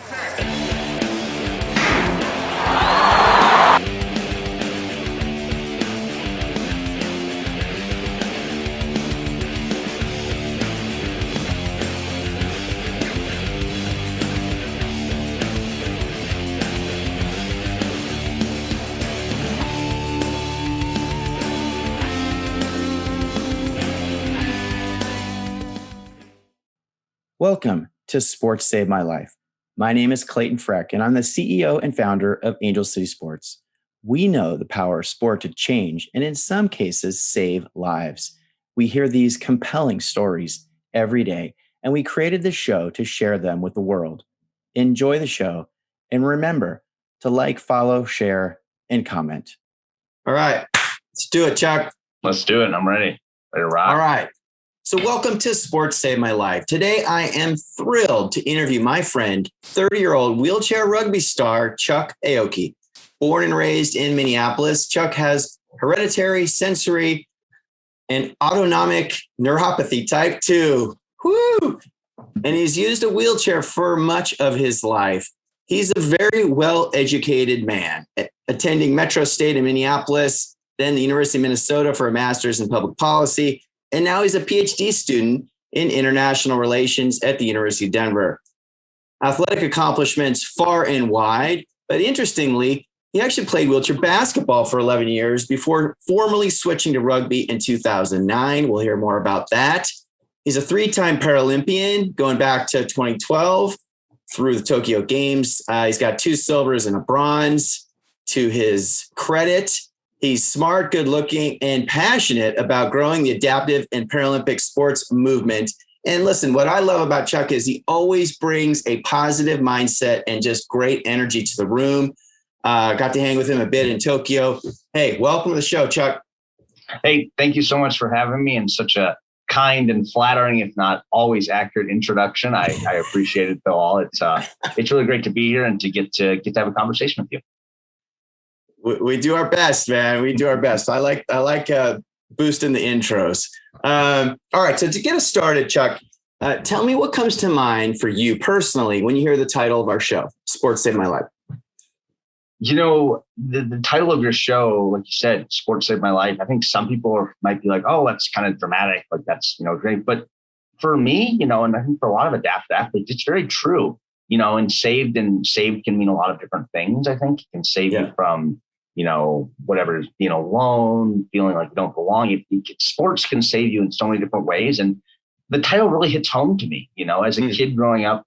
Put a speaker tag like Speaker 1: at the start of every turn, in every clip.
Speaker 1: Welcome to Sports Saved My Life. My name is Clayton Freck, and I'm the CEO and founder of Angel City Sports. We know the power of sport to change and in some cases save lives. We hear these compelling stories every day, and we created this show to share them with the world. Enjoy the show, and remember to like, follow, share, and comment.
Speaker 2: All right, let's do it, Chuck.
Speaker 3: Let's do it. I'm ready. Ready to rock.
Speaker 2: All right. So welcome to Sports Save My Life. Today, I am thrilled to interview my friend, 30-year-old wheelchair rugby star, Chuck Aoki. Born and raised in Minneapolis, Chuck has hereditary, sensory, and autonomic neuropathy type 2. Woo! And he's used a wheelchair for much of his life. He's a very well-educated man, attending Metro State in Minneapolis, then the University of Minnesota for a master's in public policy. And now he's a PhD student in international relations at the University of Denver. Athletic accomplishments far and wide, but interestingly, he actually played wheelchair basketball for 11 years before formally switching to rugby in 2009. We'll hear more about that. He's a 3-time Paralympian going back to 2012 through the Tokyo Games. He's got 2 silvers and a bronze to his credit. He's smart, good looking, and passionate about growing the adaptive and Paralympic sports movement. And listen, what I love about Chuck is he always brings a positive mindset and just great energy to the room. Got to hang with him a bit in Tokyo. Hey, welcome to the show, Chuck.
Speaker 3: Hey, thank you so much for having me and such a kind and flattering, if not always accurate introduction. I appreciate it though all. It's really great to be here and to get to have a conversation with you.
Speaker 2: We do our best, man. We do our best. I like boosting the intros. All right. So to get us started, Chuck, tell me what comes to mind for you personally when you hear the title of our show, Sports Save My Life.
Speaker 3: You know, the title of your show, like you said, Sports Save My Life. I think some people might be like, oh, that's kind of dramatic. Like that's, great. But for me, and I think for a lot of adaptive athletes, it's very true, and saved can mean a lot of different things. I think it can save you from, whatever, being alone, feeling like you don't belong. Sports can save you in so many different ways. And the title really hits home to me, as a kid growing up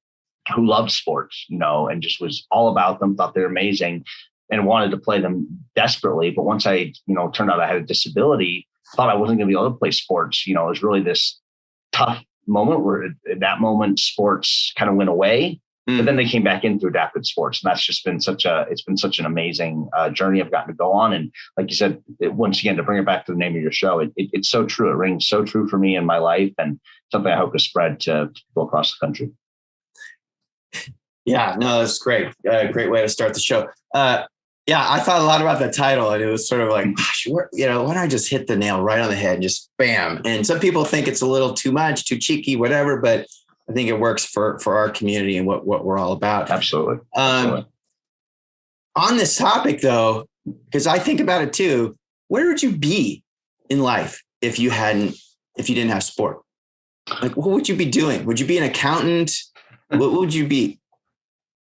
Speaker 3: who loved sports, and just was all about them, thought they were amazing and wanted to play them desperately. But once I, turned out I had a disability, thought I wasn't going to be able to play sports. It was really this tough moment where at that moment sports kind of went away. But then they came back in through adaptive sports. And that's just been such an amazing journey I've gotten to go on. And like you said, once again, to bring it back to the name of your show, it's so true. It rings so true for me in my life and something I hope to spread to people across the country.
Speaker 2: Yeah, no, that's great. Great way to start the show. I thought a lot about the title and it was sort of like, gosh, why don't I just hit the nail right on the head and just bam. And some people think it's a little too much, too cheeky, whatever, but I think it works for our community and what we're all about.
Speaker 3: Absolutely.
Speaker 2: On this topic, though, because I think about it too, where would you be in life if you didn't have sport? Like, what would you be doing? Would you be an accountant? What would you be?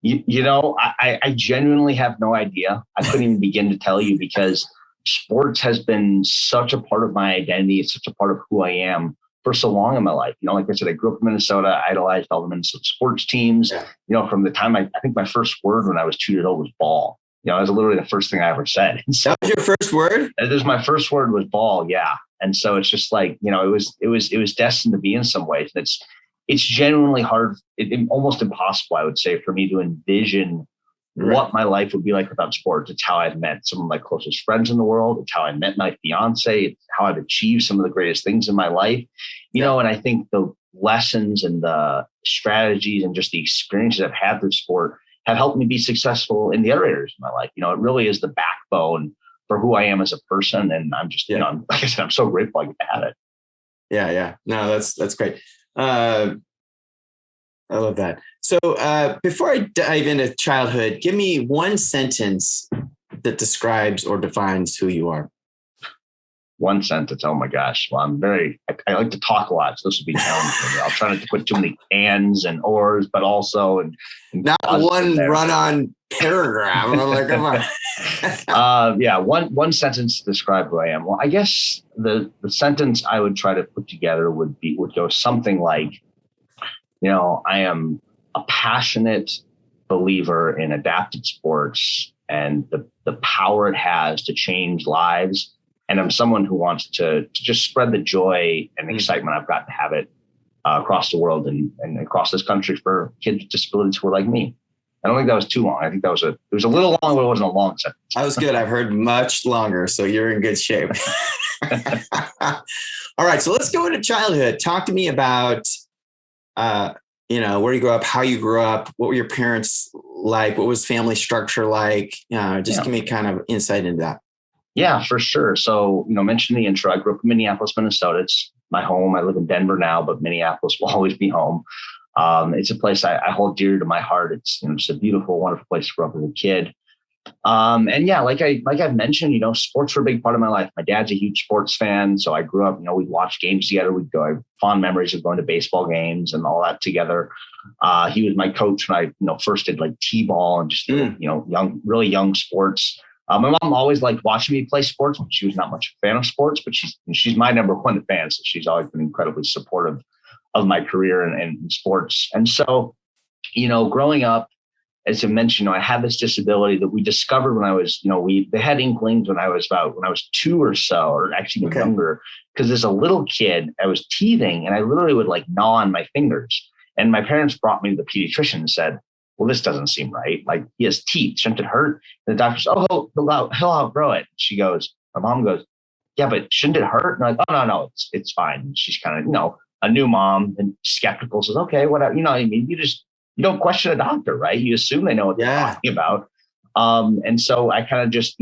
Speaker 3: I genuinely have no idea. I couldn't even begin to tell you because sports has been such a part of my identity. It's such a part of who I am for so long in my life. Like I said, I grew up in Minnesota. I idolized all the Minnesota sports teams. Yeah. From the time I think my first word when I was 2 years old was ball. It was literally the first thing I ever said. And so,
Speaker 2: that was your first word?
Speaker 3: It was my first word was ball. Yeah. And so it's just like, it was destined to be in some ways. And it's genuinely hard, almost impossible, I would say, for me to envision what my life would be like without sports. It's how I've met some of my closest friends in the world. It's how I met my fiance. It's how I've achieved some of the greatest things in my life. And I think the lessons and the strategies and just the experiences I've had through sport have helped me be successful in the other areas of my life. It really is the backbone for who I am as a person. And I'm just, like I said, I'm so grateful I get to have it.
Speaker 2: Yeah. No, that's great. I love that. So before I dive into childhood, give me one sentence that describes or defines who you are.
Speaker 3: One sentence. Oh my gosh. Well, I like to talk a lot. So this will be challenging. I'll try not to put too many ands and ors, but also and
Speaker 2: not one run-on paragraph. I'm like, come
Speaker 3: on. Yeah. One sentence to describe who I am. Well, I guess the sentence I would try to put together would go something like, I am a passionate believer in adapted sports and the power it has to change lives. And I'm someone who wants to just spread the joy and excitement I've got to have it across the world and across this country for kids with disabilities who are like me. I don't think that was too long. I think it was a little long, but it wasn't a long sentence.
Speaker 2: That was good. I've heard much longer, so you're in good shape. All right, so let's go into childhood. Talk to me about, where you grew up, how you grew up, what were your parents like, what was family structure like? Give me kind of insight into that.
Speaker 3: Yeah, for sure. So, mentioned in the intro, I grew up in Minneapolis, Minnesota. It's my home. I live in Denver now, but Minneapolis will always be home. It's a place I hold dear to my heart. It's just a beautiful, wonderful place to grow up as a kid. Like I've mentioned, sports were a big part of my life. My dad's a huge sports fan. So I grew up, we'd watch games together. I have fond memories of going to baseball games and all that together. He was my coach when I, first did like T-ball and just, really young sports. My mom always liked watching me play sports, but she was not much a fan of sports, but she's my number one fan. So she's always been incredibly supportive of my career in sports. And so, growing up, as I mentioned, I had this disability that we discovered when I was, they had inklings when I was 2 or so, or actually younger, because as a little kid, I was teething and I literally would like gnaw on my fingers. And my parents brought me to the pediatrician and said, well, this doesn't seem right. Like, he has teeth. Shouldn't it hurt? And the doctor says, oh, he'll outgrow it. My mom goes, yeah, but shouldn't it hurt? And I'm like, oh, no, it's fine. And she's kind of, a new mom and skeptical, says, okay, whatever. You don't question a doctor, right? You assume they know what they're talking about. And so I kind of just,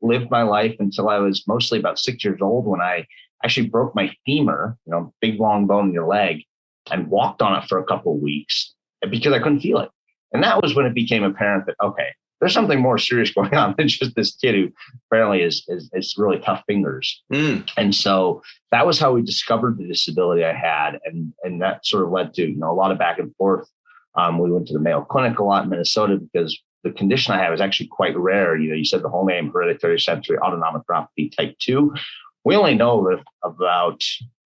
Speaker 3: lived my life until I was mostly about 6 years old when I actually broke my femur, big, long bone in your leg, and walked on it for a couple of weeks because I couldn't feel it. And that was when it became apparent that, okay, there's something more serious going on than just this kid who apparently is really tough fingers. And so that was how we discovered the disability I had. And that sort of led to, a lot of back and forth. We went to the Mayo Clinic a lot in Minnesota because the condition I have is actually quite rare. You said the whole name, hereditary sensory autonomic neuropathy type 2. We only know about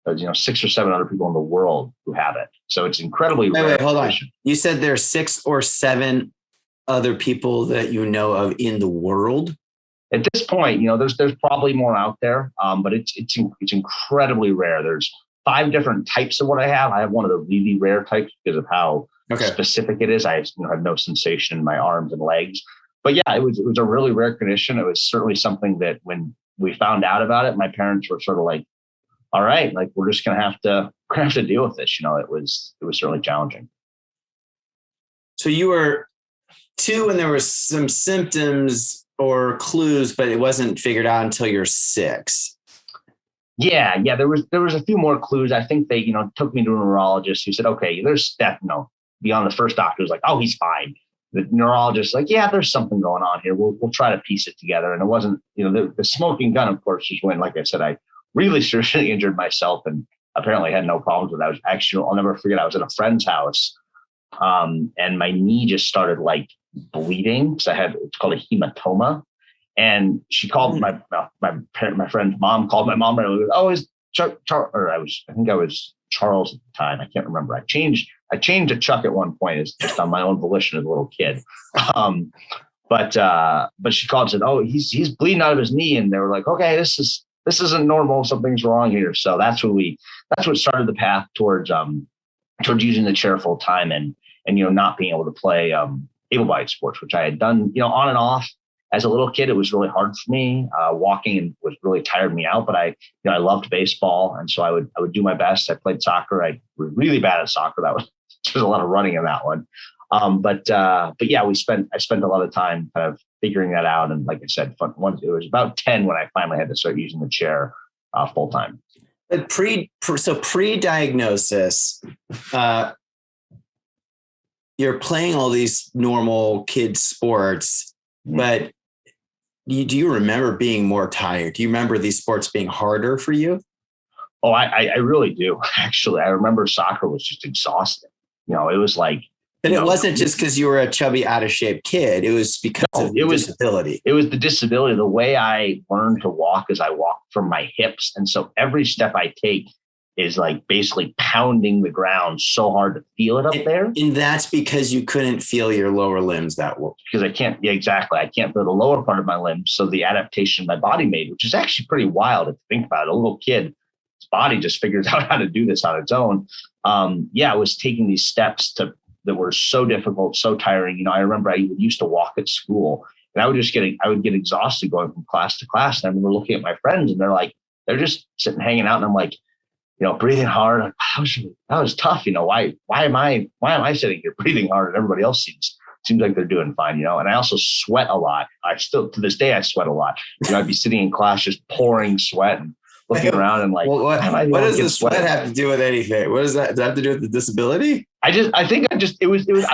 Speaker 3: 6 or 7 other people in the world who have it. So it's incredibly rare.
Speaker 2: Wait, hold on. You said there's 6 or 7 other people that you know of in the world?
Speaker 3: At this point, there's probably more out there, but it's incredibly rare. There's 5 different types of what I have. I have one of the really rare types because of how specific it is. I have no sensation in my arms and legs. But yeah, it was a really rare condition. It was certainly something that when we found out about it, my parents were sort of like, all right, like we're just gonna have to deal with this. It was certainly challenging.
Speaker 2: So you were 2 and there was some symptoms or clues, but it wasn't figured out until you're 6.
Speaker 3: Yeah. There was a few more clues. I think they, took me to a neurologist who said, okay, there's step, beyond the first doctor was like, oh, he's fine. The neurologist like, yeah, there's something going on here. We'll try to piece it together. And it wasn't, the smoking gun, of course, was when, like I said, I really seriously injured myself and apparently had no problems with it. I'll never forget. I was at a friend's house and my knee just started like bleeding because it's called a hematoma. And she called my friend's mom, called my mom and was, oh, is Chuck, I think I was Charles at the time. I can't remember. I changed to Chuck at one point, is just on my own volition as a little kid. But she called and said, oh, he's bleeding out of his knee. And they were like, okay, this isn't normal. Something's wrong here. So that's what started the path towards using the chair full time and not being able to play able-bodied sports, which I had done, on and off. As a little kid, it was really hard for me. Walking was really tired me out, but I loved baseball. And so I would do my best. I played soccer. I was really bad at soccer. There's a lot of running in that one. But yeah, I spent a lot of time kind of figuring that out. And like I said, it was about 10 when I finally had to start using the chair full time.
Speaker 2: But pre-diagnosis, you're playing all these normal kid sports, but do you remember being more tired? Do you remember these sports being harder for you?
Speaker 3: Oh, I really do. Actually, I remember soccer was just exhausting. It was like,
Speaker 2: and it wasn't just because you were a chubby, out of shape kid. It was because of disability.
Speaker 3: It was the disability. The way I learned to walk is I walk from my hips. And so every step I take is like basically pounding the ground so hard to feel it up there.
Speaker 2: And that's because you couldn't feel your lower limbs that well.
Speaker 3: Because I can't, exactly. I can't feel the lower part of my limbs. So the adaptation my body made, which is actually pretty wild if you think about it. A little kid, his body just figures out how to do this on its own. I was taking these steps that were so difficult, so tiring. I remember I used to walk at school and I would get exhausted going from class to class. And I remember looking at my friends and they're just sitting, hanging out. And I'm like, breathing hard. That was tough. Why am I sitting here breathing hard and everybody else seems like they're doing fine, and I also sweat a lot. I still, to this day, I sweat a lot. I'd be sitting in class, just pouring sweat and looking around and like,
Speaker 2: what does the sweat have to do with anything? What does that have to do with the disability?
Speaker 3: I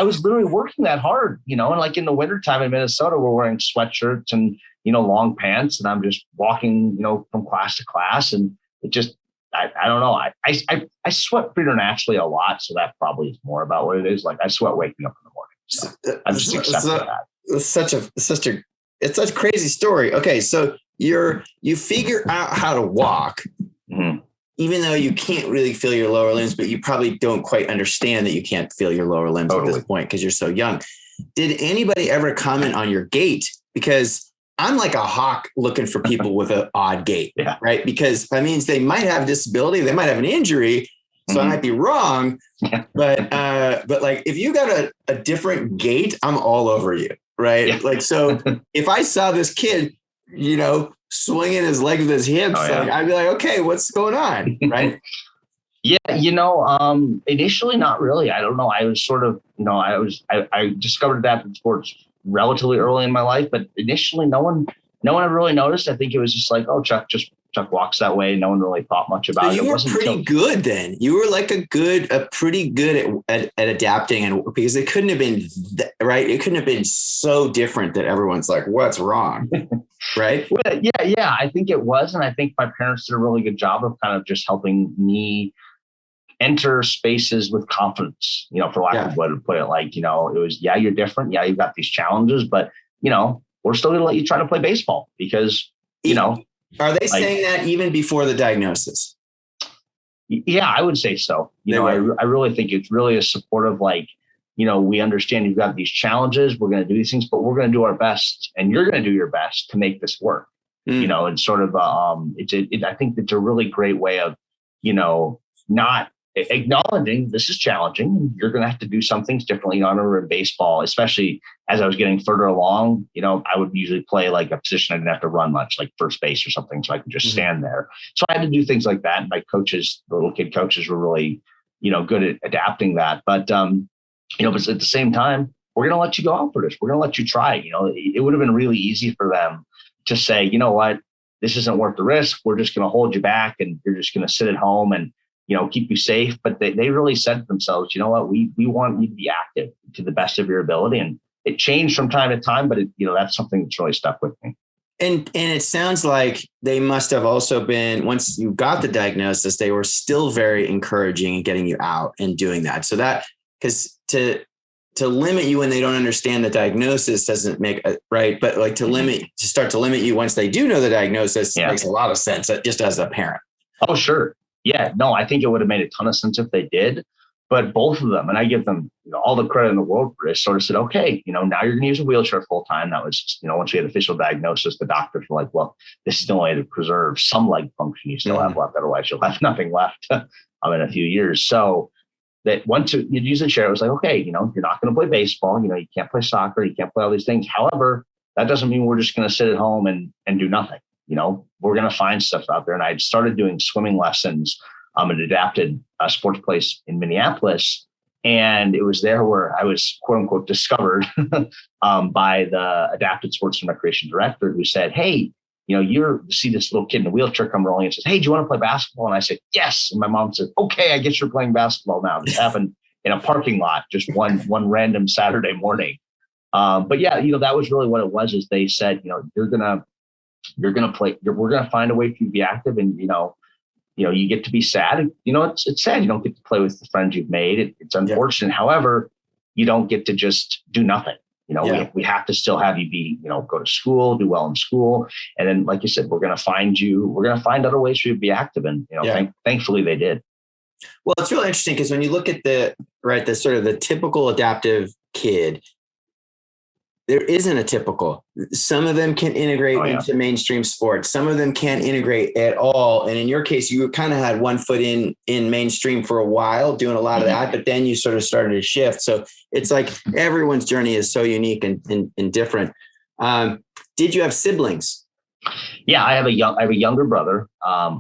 Speaker 3: was literally working that hard, and like in the wintertime in Minnesota, we're wearing sweatshirts and, long pants, and I'm just walking, from class to class. And it just, I don't know. I sweat preternaturally a lot. So that probably is more about what it is. Like I sweat waking up in the morning. So I'm just accepting that.
Speaker 2: It's such a crazy story. Okay. So you figure out how to walk, even though you can't really feel your lower limbs, but you probably don't quite understand that you can't feel your lower limbs at this point because you're so young. Did anybody ever comment on your gait? Because I'm like a hawk looking for people with an odd gait, right? Because that means they might have disability, they might have an injury, so I might be wrong. But like if you got a different gait, I'm all over you, right? Yeah. Like so, if I saw this kid, swinging his legs with his hips, like, I'd be like, okay, what's going on, right?
Speaker 3: Initially, not really. I don't know. I was sort of, I discovered adaptive sports relatively early in my life, but initially no one ever really noticed. I think it was just like, oh, Chuck walks that way. No one really thought much about it.
Speaker 2: You were pretty good then. You were like pretty good at adapting, and because it couldn't have been right. It couldn't have been so different that everyone's like, what's wrong? Right.
Speaker 3: Well, yeah. I think it was. And I think my parents did a really good job of kind of just helping me enter spaces with confidence, for lack of a way to put it. Like, it was, you're different. Yeah, you've got these challenges, but, we're still going to let you try to play baseball because,
Speaker 2: Are they saying that even before the diagnosis?
Speaker 3: Yeah, I would say so. I really think it's really a supportive, like, we understand you've got these challenges. We're going to do these things, but we're going to do our best and you're going to do your best to make this work, and sort of, I think it's a really great way of, not acknowledging this is challenging and you're going to have to do some things differently. I remember in baseball, especially as I was getting further along, I would usually play like a position I didn't have to run much, like first base or something. So I could just stand there. So I had to do things like that. And my coaches, the little kid coaches were really, good at adapting that. But, but at the same time, we're going to let you go out for this. We're going to let you try. It would have been really easy for them to say, you know what, this isn't worth the risk. We're just going to hold you back and you're just going to sit at home and, keep you safe. But they really said to themselves, you know what, we want you to be active to the best of your ability. And it changed from time to time, but that's something that's really stuck with me.
Speaker 2: And it sounds like they must have also been, once you got the diagnosis, they were still very encouraging in getting you out and doing that. So that, because to limit you when they don't understand the diagnosis doesn't make it right. But like to start to limit you once they do know the diagnosis makes a lot of sense just as a parent.
Speaker 3: Oh, sure. Yeah, no, I think it would have made a ton of sense if they did, but both of them, and I give them all the credit in the world for this, sort of said, okay, now you're going to use a wheelchair full time. That was, once we had official diagnosis, the doctors were like, well, this is the only way to preserve some leg function you still have left. Otherwise, you'll have nothing left in a few years. So that once you'd use a chair, it was like, okay, you're not going to play baseball. You can't play soccer. You can't play all these things. However, that doesn't mean we're just going to sit at home and do nothing. We're going to find stuff out there. And I started doing swimming lessons at an adapted sports place in Minneapolis. And it was there where I was, quote unquote, discovered by the adapted sports and recreation director who said, hey, you see this little kid in a wheelchair come rolling and says, hey, do you want to play basketball? And I said, yes. And my mom said, okay, I guess you're playing basketball now. This happened in a parking lot, just one random Saturday morning. But yeah, that was really what it was. Is they said, you're gonna play. We're gonna find a way for you to be active, and you get to be sad. It's sad you don't get to play with the friends you've made. It's unfortunate. Yeah. However, you don't get to just do nothing. We have to still have you be, go to school, do well in school. And then, like you said, we're going to find other ways for you to be active. And, thankfully they did.
Speaker 2: Well, it's really interesting because when you look at the sort of the typical adaptive kid, there isn't a typical. Some of them can integrate into mainstream sports. Some of them can't integrate at all. And in your case, you kind of had one foot in mainstream for a while, doing a lot of that, but then you sort of started to shift. So it's like everyone's journey is so unique and different. Did you have siblings?
Speaker 3: Yeah, I have a younger brother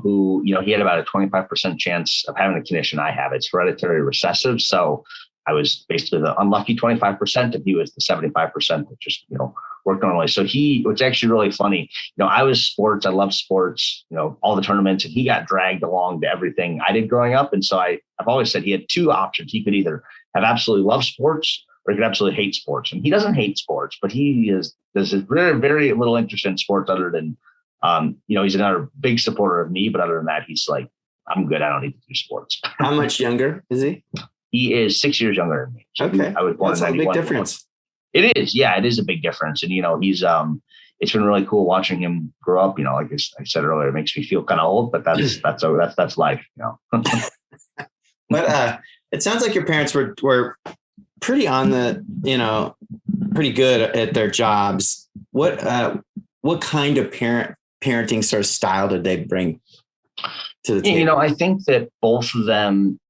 Speaker 3: who, he had about a 25% chance of having the condition I have. It's hereditary recessive. So I was basically the unlucky 25%, and he was the 75% that just, worked normally. So it's actually really funny. I was sports. I love sports, all the tournaments, and he got dragged along to everything I did growing up. And so I've always said he had two options. He could either have absolutely love sports or he could absolutely hate sports. And he doesn't hate sports, but there's very, very little interest in sports other than, he's another big supporter of me. But other than that, he's like, I'm good. I don't need to do sports.
Speaker 2: How much younger is he?
Speaker 3: He is 6 years younger than me. So
Speaker 2: okay.
Speaker 3: I was born
Speaker 2: in 91. That's a big difference.
Speaker 3: It is. Yeah, it is a big difference. And, he's, it's been really cool watching him grow up. Like I said earlier, it makes me feel kind of old, but that's life,
Speaker 2: But it sounds like your parents were pretty on the, pretty good at their jobs. What kind of parenting sort of style did they bring to the table?
Speaker 3: I think that both of them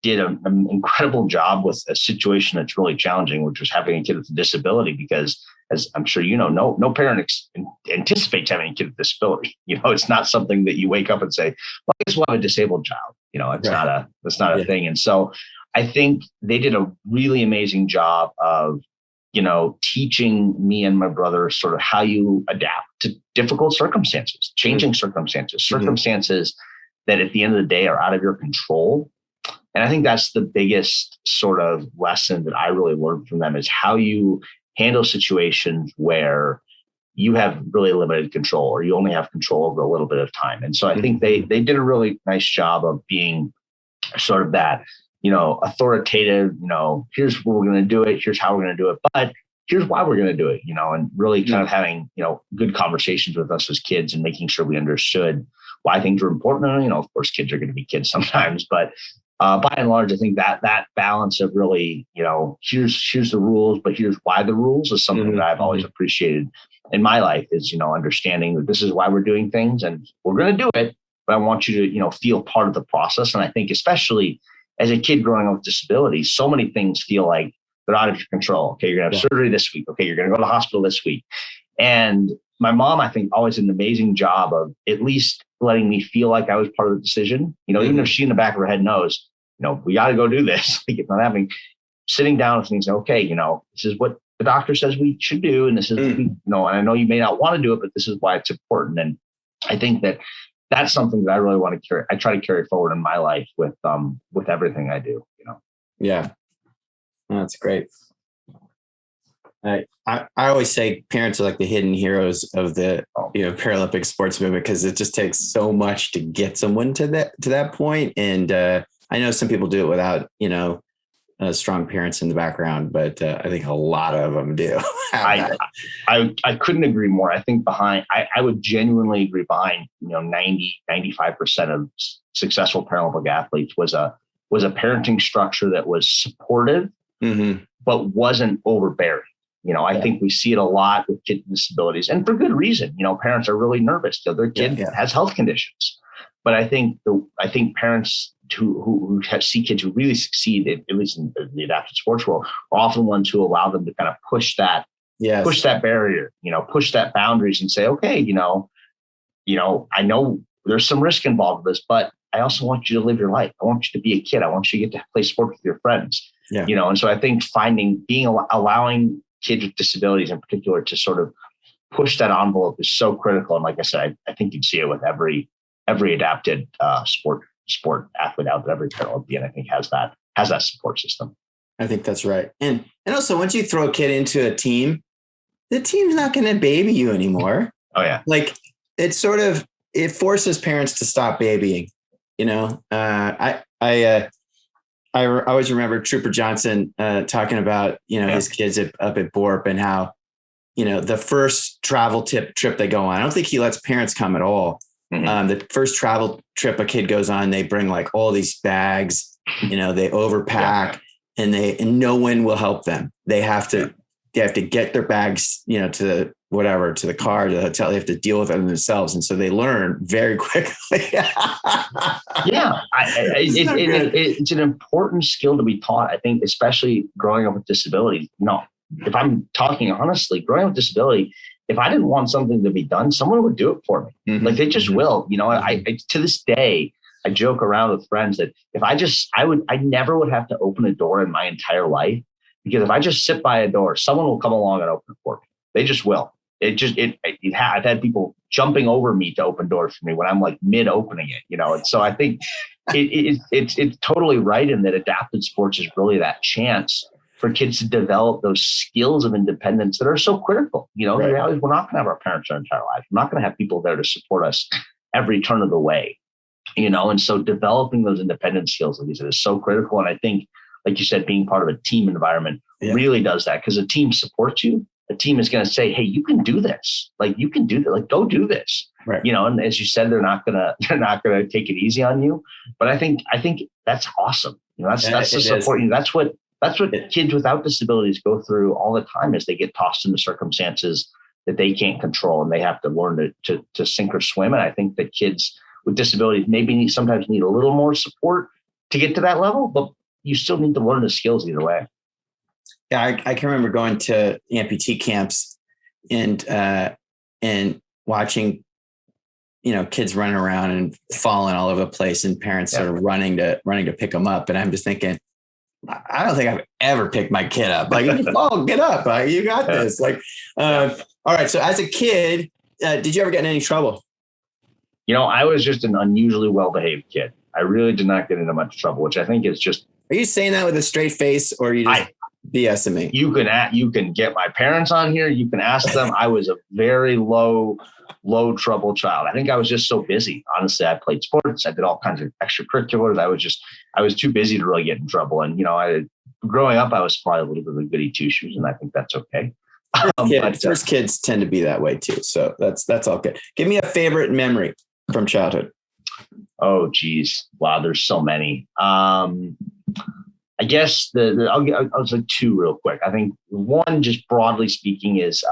Speaker 3: did an incredible job with a situation that's really challenging, which was having a kid with a disability, because as I'm sure no parent anticipates having a kid with a disability. It's not something that you wake up and say, well, I guess we'll have a disabled child. That's not a thing. And so I think they did a really amazing job of, teaching me and my brother sort of how you adapt to difficult circumstances, changing circumstances that at the end of the day are out of your control. And I think that's the biggest sort of lesson that I really learned from them, is how you handle situations where you have really limited control, or you only have control over a little bit of time. And so I think they did a really nice job of being sort of that, authoritative, here's where we're going to do it. Here's how we're going to do it. But here's why we're going to do it, and really kind of having, good conversations with us as kids and making sure we understood why things were important. And, of course, kids are going to be kids sometimes, but by and large, I think that balance of really, here's the rules, but here's why the rules is something that I've always appreciated in my life, is, understanding that this is why we're doing things and we're going to do it, but I want you to, feel part of the process. And I think especially as a kid growing up with disabilities, so many things feel like they're out of your control. Okay, you're going to have surgery this week. Okay, you're going to go to the hospital this week. And my mom, I think, always did an amazing job of at least letting me feel like I was part of the decision. Even if she in the back of her head knows, we got to go do this. Like, it's not happening. Sitting down with things, okay, this is what the doctor says we should do. And this is, and I know you may not want to do it, but this is why it's important. And I think that that's something that I really want to carry. I try to carry forward in my life with everything I do,
Speaker 2: Yeah. That's great. I always say parents are like the hidden heroes of the Paralympic sports movement, because it just takes so much to get someone to that point. And I know some people do it without strong parents in the background, but I think a lot of them do.
Speaker 3: I couldn't agree more. I think I would genuinely agree behind 90-95% of successful Paralympic athletes was a parenting structure that was supportive, but wasn't overbearing. I think we see it a lot with kids with disabilities, and for good reason. Parents are really nervous. Their kid has health conditions, but I think parents who see kids who really succeed, at least in the adaptive sports world, are often ones who allow them to kind of push that barrier, push that boundaries, and say, okay, I know there's some risk involved with this, but I also want you to live your life. I want you to be a kid. I want you to get to play sports with your friends. And so I think allowing kids with disabilities in particular to sort of push that envelope is so critical. And like I said, I think you'd see it with every adapted sport athlete out there. Every Paralympian, I think, has that support system.
Speaker 2: I think that's right. And also once you throw a kid into a team, the team's not going to baby you anymore.
Speaker 3: Oh yeah.
Speaker 2: Like it forces parents to stop babying, I always remember Trooper Johnson talking about, his kids up at Borp and how, the first travel trip they go on, I don't think he lets parents come at all. Mm-hmm. The first travel trip a kid goes on, they bring like all these bags, they overpack and no one will help them. They have to get their bags, to the car, to the hotel. They have to deal with it themselves. And so they learn very quickly.
Speaker 3: It's an important skill to be taught. I think, especially growing up with disability. If I'm talking honestly, growing up with disability, if I didn't want something to be done, someone would do it for me. Mm-hmm. Like they just will, I to this day, I joke around with friends that if I never would have to open a door in my entire life, because if I just sit by a door, someone will come along and open it for me. They just will. I've had people jumping over me to open doors for me when I'm like mid opening it, And so I think it's totally right in that adapted sports is really that chance for kids to develop those skills of independence that are so critical. Right. The reality is we're not going to have our parents our entire life. We're not going to have people there to support us every turn of the way, And so developing those independent skills, like you said, is so critical. And I think, like you said, being part of a team environment really does that, because a team supports you. A team is going to say, hey, you can do this. Like you can do that. Like go do this. Right. And as you said, they're not gonna take it easy on you. But I think that's awesome. That's the support. That's what kids without disabilities go through all the time, is they get tossed into circumstances that they can't control, and they have to learn to sink or swim. And I think that kids with disabilities maybe sometimes need a little more support to get to that level, but you still need to learn the skills either way.
Speaker 2: Yeah, I can remember going to amputee camps and watching, kids running around and falling all over the place, and parents sort of running to pick them up. And I'm just thinking, I don't think I've ever picked my kid up. Like, if you fall, get up. You got this. All right. So as a kid, did you ever get in any trouble?
Speaker 3: I was just an unusually well-behaved kid. I really did not get into much trouble, which I think is just.
Speaker 2: Are you saying that with a straight face, or are you just BSing me?
Speaker 3: You can get my parents on here. You can ask them. I was a very low trouble child. I think I was just so busy. Honestly, I played sports. I did all kinds of extracurriculars. I was too busy to really get in trouble. And, growing up, I was probably a little bit of a goody two shoes, and I think that's okay.
Speaker 2: First kids tend to be that way too. So that's all good. Give me a favorite memory from childhood.
Speaker 3: Oh, geez. Wow. There's so many. I guess I'll say two real quick. I think one, just broadly speaking, is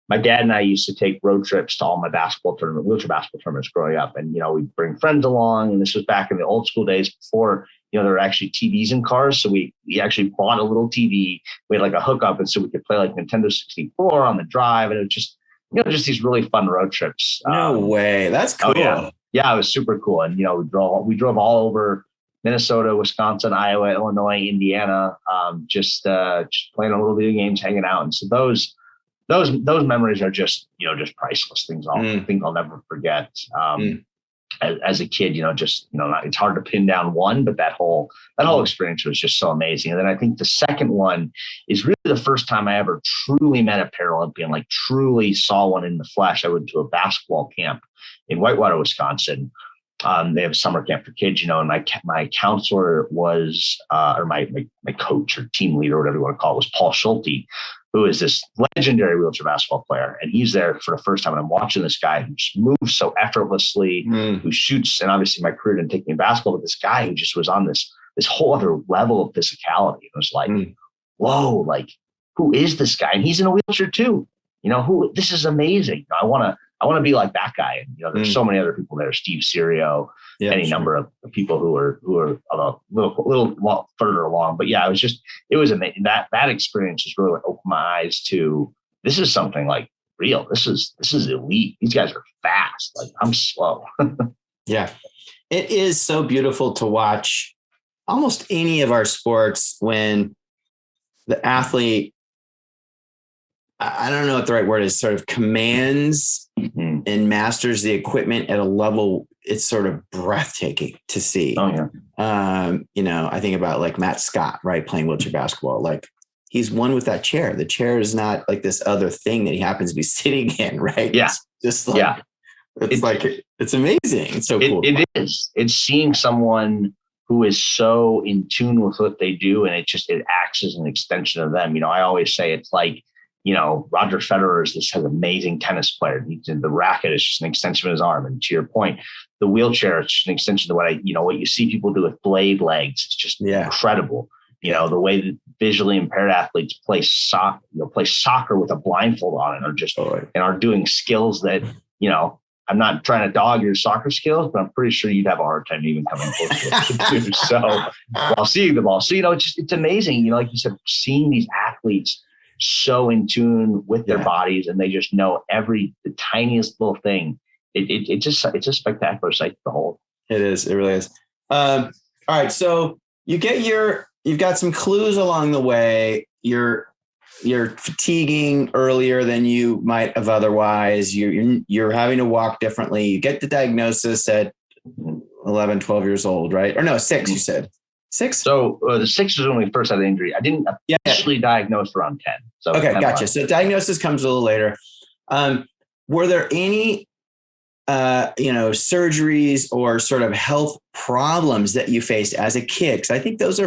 Speaker 3: my dad and I used to take road trips to all my wheelchair basketball tournaments growing up. And, we'd bring friends along. And this was back in the old school days before, there were actually TVs in cars. So we actually bought a little TV. We had like a hookup. And so we could play like Nintendo 64 on the drive. And it was just, just these really fun road trips.
Speaker 2: No way. That's cool.
Speaker 3: Oh, yeah, it was super cool. And, we drove all over Minnesota, Wisconsin, Iowa, Illinois, Indiana, just playing a little video games, hanging out. And so those memories are just priceless things. I'll never forget. As a kid, it's hard to pin down one, but that whole experience was just so amazing. And then I think the second one is really the first time I ever truly met a Paralympian, like truly saw one in the flesh. I went to a basketball camp in Whitewater, Wisconsin. They have a summer camp for kids, and my counselor was, or my coach or team leader, whatever you want to call it, was Paul Schulte, who is this legendary wheelchair basketball player. And he's there for the first time. And I'm watching this guy who just moves so effortlessly, who shoots. And obviously my career didn't take me in basketball, but this guy who just was on this whole other level of physicality. It was like, whoa, like, who is this guy? And he's in a wheelchair too. This is amazing. I want to be like that guy. And, there's so many other people there, Steve Serio, number of people who are a little further along. But yeah, it was amazing. That experience just really opened my eyes to, this is something like real. This is elite. These guys are fast. Like, I'm slow.
Speaker 2: Yeah. It is so beautiful to watch almost any of our sports when the athlete, I don't know what the right word is, sort of commands and masters the equipment at a level it's sort of breathtaking to see.
Speaker 3: Oh yeah.
Speaker 2: I think about like Matt Scott, right, playing wheelchair basketball. Like he's one with that chair. The chair is not like this other thing that he happens to be sitting in, right?
Speaker 3: Yeah.
Speaker 2: It's just like, it's amazing. It's so cool.
Speaker 3: It is. It's seeing someone who is so in tune with what they do, and it acts as an extension of them. I always say it's like, Roger Federer is this amazing tennis player. The racket is just an extension of his arm. And to your point, the wheelchair is just an extension of what you see people do with blade legs. It's just incredible. The way that visually impaired athletes play soccer with a blindfold on and are doing skills that, I'm not trying to dog your soccer skills, but I'm pretty sure you'd have a hard time even coming close to it too. So while seeing the ball, it's amazing. Like you said, seeing these athletes so in tune with their bodies, and they just know the tiniest little thing. It's a spectacular sight to behold.
Speaker 2: It is. It really is. All right. So you've got some clues along the way. You're fatiguing earlier than you might have otherwise. You're having to walk differently. You get the diagnosis at 11, 12 years old, right? Or no, 6, you said. 6?
Speaker 3: So the 6 was when we first had the injury. I didn't officially diagnosed around 10. So
Speaker 2: okay, gotcha. So diagnosis comes a little later. Were there any surgeries or sort of health problems that you faced as a kid? Because I think those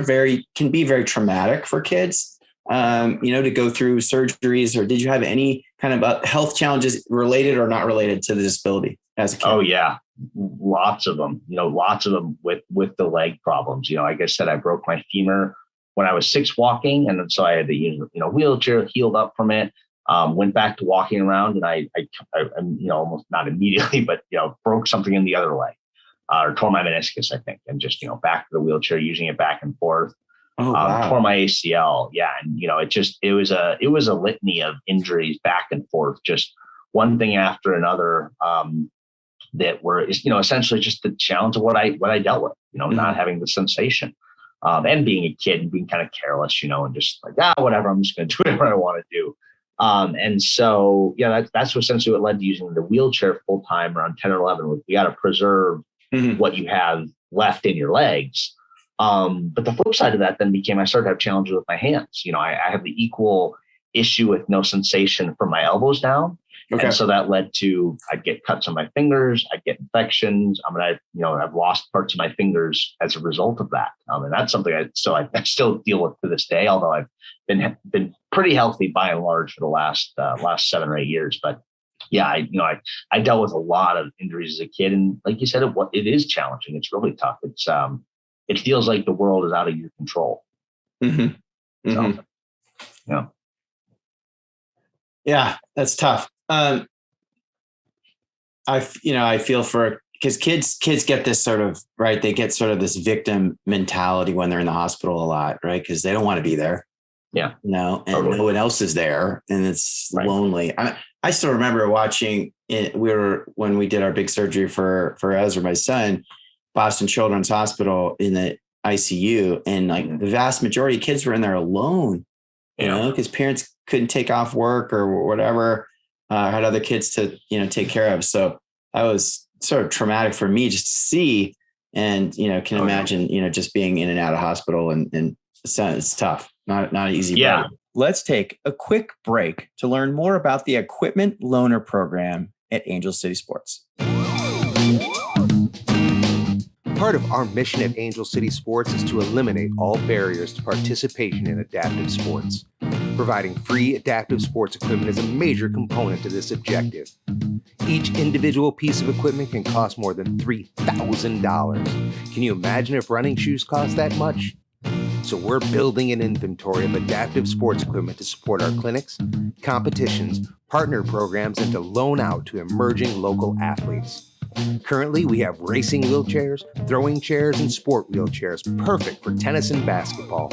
Speaker 2: can be very traumatic for kids. To go through surgeries, or did you have any kind of health challenges related or not related to the disability as a kid?
Speaker 3: Oh yeah, lots of them. Lots of them with the leg problems. Like I said, I broke my femur when I was 6 walking, and so I had to use wheelchair. Healed up from it. Went back to walking around, and I almost not immediately, but broke something in the other leg, or tore my meniscus, I think, and just back to the wheelchair, using it back and forth.
Speaker 2: Oh, wow.
Speaker 3: Tore my ACL. Yeah. And, it was a litany of injuries back and forth, just one thing after another, that were, essentially just the challenge of what I dealt with, not having the sensation, and being a kid and being kind of careless, and just like, whatever, I'm just going to do whatever I want to do. And so, that's essentially what led to using the wheelchair full time around 10 or 11. We got to preserve what you have left in your legs. But the flip side of that then became I started to have challenges with my hands. I have the equal issue with no sensation from my elbows down. Okay. And so that led to I'd get cuts on my fingers, I'd get infections. I've lost parts of my fingers as a result of that. And that's something I still deal with to this day, although I've been pretty healthy by and large for the last 7 or 8 years. But yeah, I dealt with a lot of injuries as a kid. And like you said, it is challenging. It's really tough. It feels like the world is out of your control.
Speaker 2: Mm-hmm. Mm-hmm.
Speaker 3: So,
Speaker 2: yeah, that's tough. I feel because kids get this sort of, right. They get sort of this victim mentality when they're in the hospital a lot, right? Because they don't want to be there.
Speaker 3: Yeah.
Speaker 2: And no one else is there, and it's lonely. I still remember watching it. When we did our big surgery for Ezra, my son, Boston Children's Hospital, in the ICU, and like the vast majority of kids were in there alone, because parents couldn't take off work or whatever, had other kids to, take care of. So that was sort of traumatic for me just to see, and, can imagine, just being in and out of hospital, and it's tough, not an easy.
Speaker 3: Yeah.
Speaker 2: Break. Let's take a quick break to learn more about the Equipment Loaner Program at Angel City Sports.
Speaker 4: Part of our mission at Angel City Sports is to eliminate all barriers to participation in adaptive sports. Providing free adaptive sports equipment is a major component to this objective. Each individual piece of equipment can cost more than $3,000. Can you imagine if running shoes cost that much? So we're building an inventory of adaptive sports equipment to support our clinics, competitions, partner programs, and to loan out to emerging local athletes. Currently, we have racing wheelchairs, throwing chairs, and sport wheelchairs, perfect for tennis and basketball.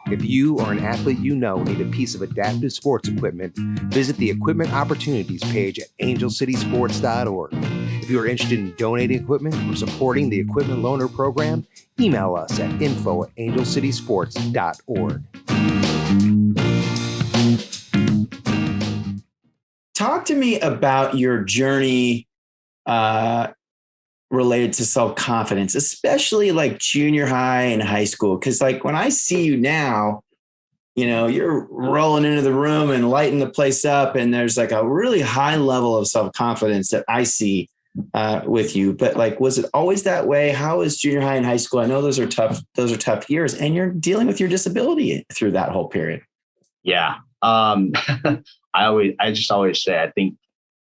Speaker 4: If you or an athlete you know need a piece of adaptive sports equipment, visit the Equipment Opportunities page at angelcitysports.org. If you are interested in donating equipment or supporting the Equipment Loaner Program, email us at info@angelcitysports.org.
Speaker 2: Talk to me about your journey related to self-confidence, especially like junior high and high school. Cause like when I see you now, you're rolling into the room and lighting the place up. And there's like a really high level of self-confidence that I see with you. But like, was it always that way? How was junior high and high school? I know those are tough years, and you're dealing with your disability through that whole period.
Speaker 3: Yeah. I just always say, I think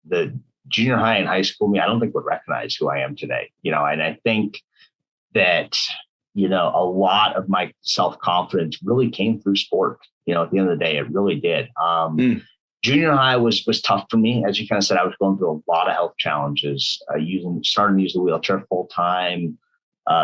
Speaker 3: the junior high and high school me, I don't think would recognize who I am today, and I think that, a lot of my self-confidence really came through sport. At the end of the day, it really did. Junior high was tough for me. As you kind of said, I was going through a lot of health challenges, starting to use the wheelchair full time,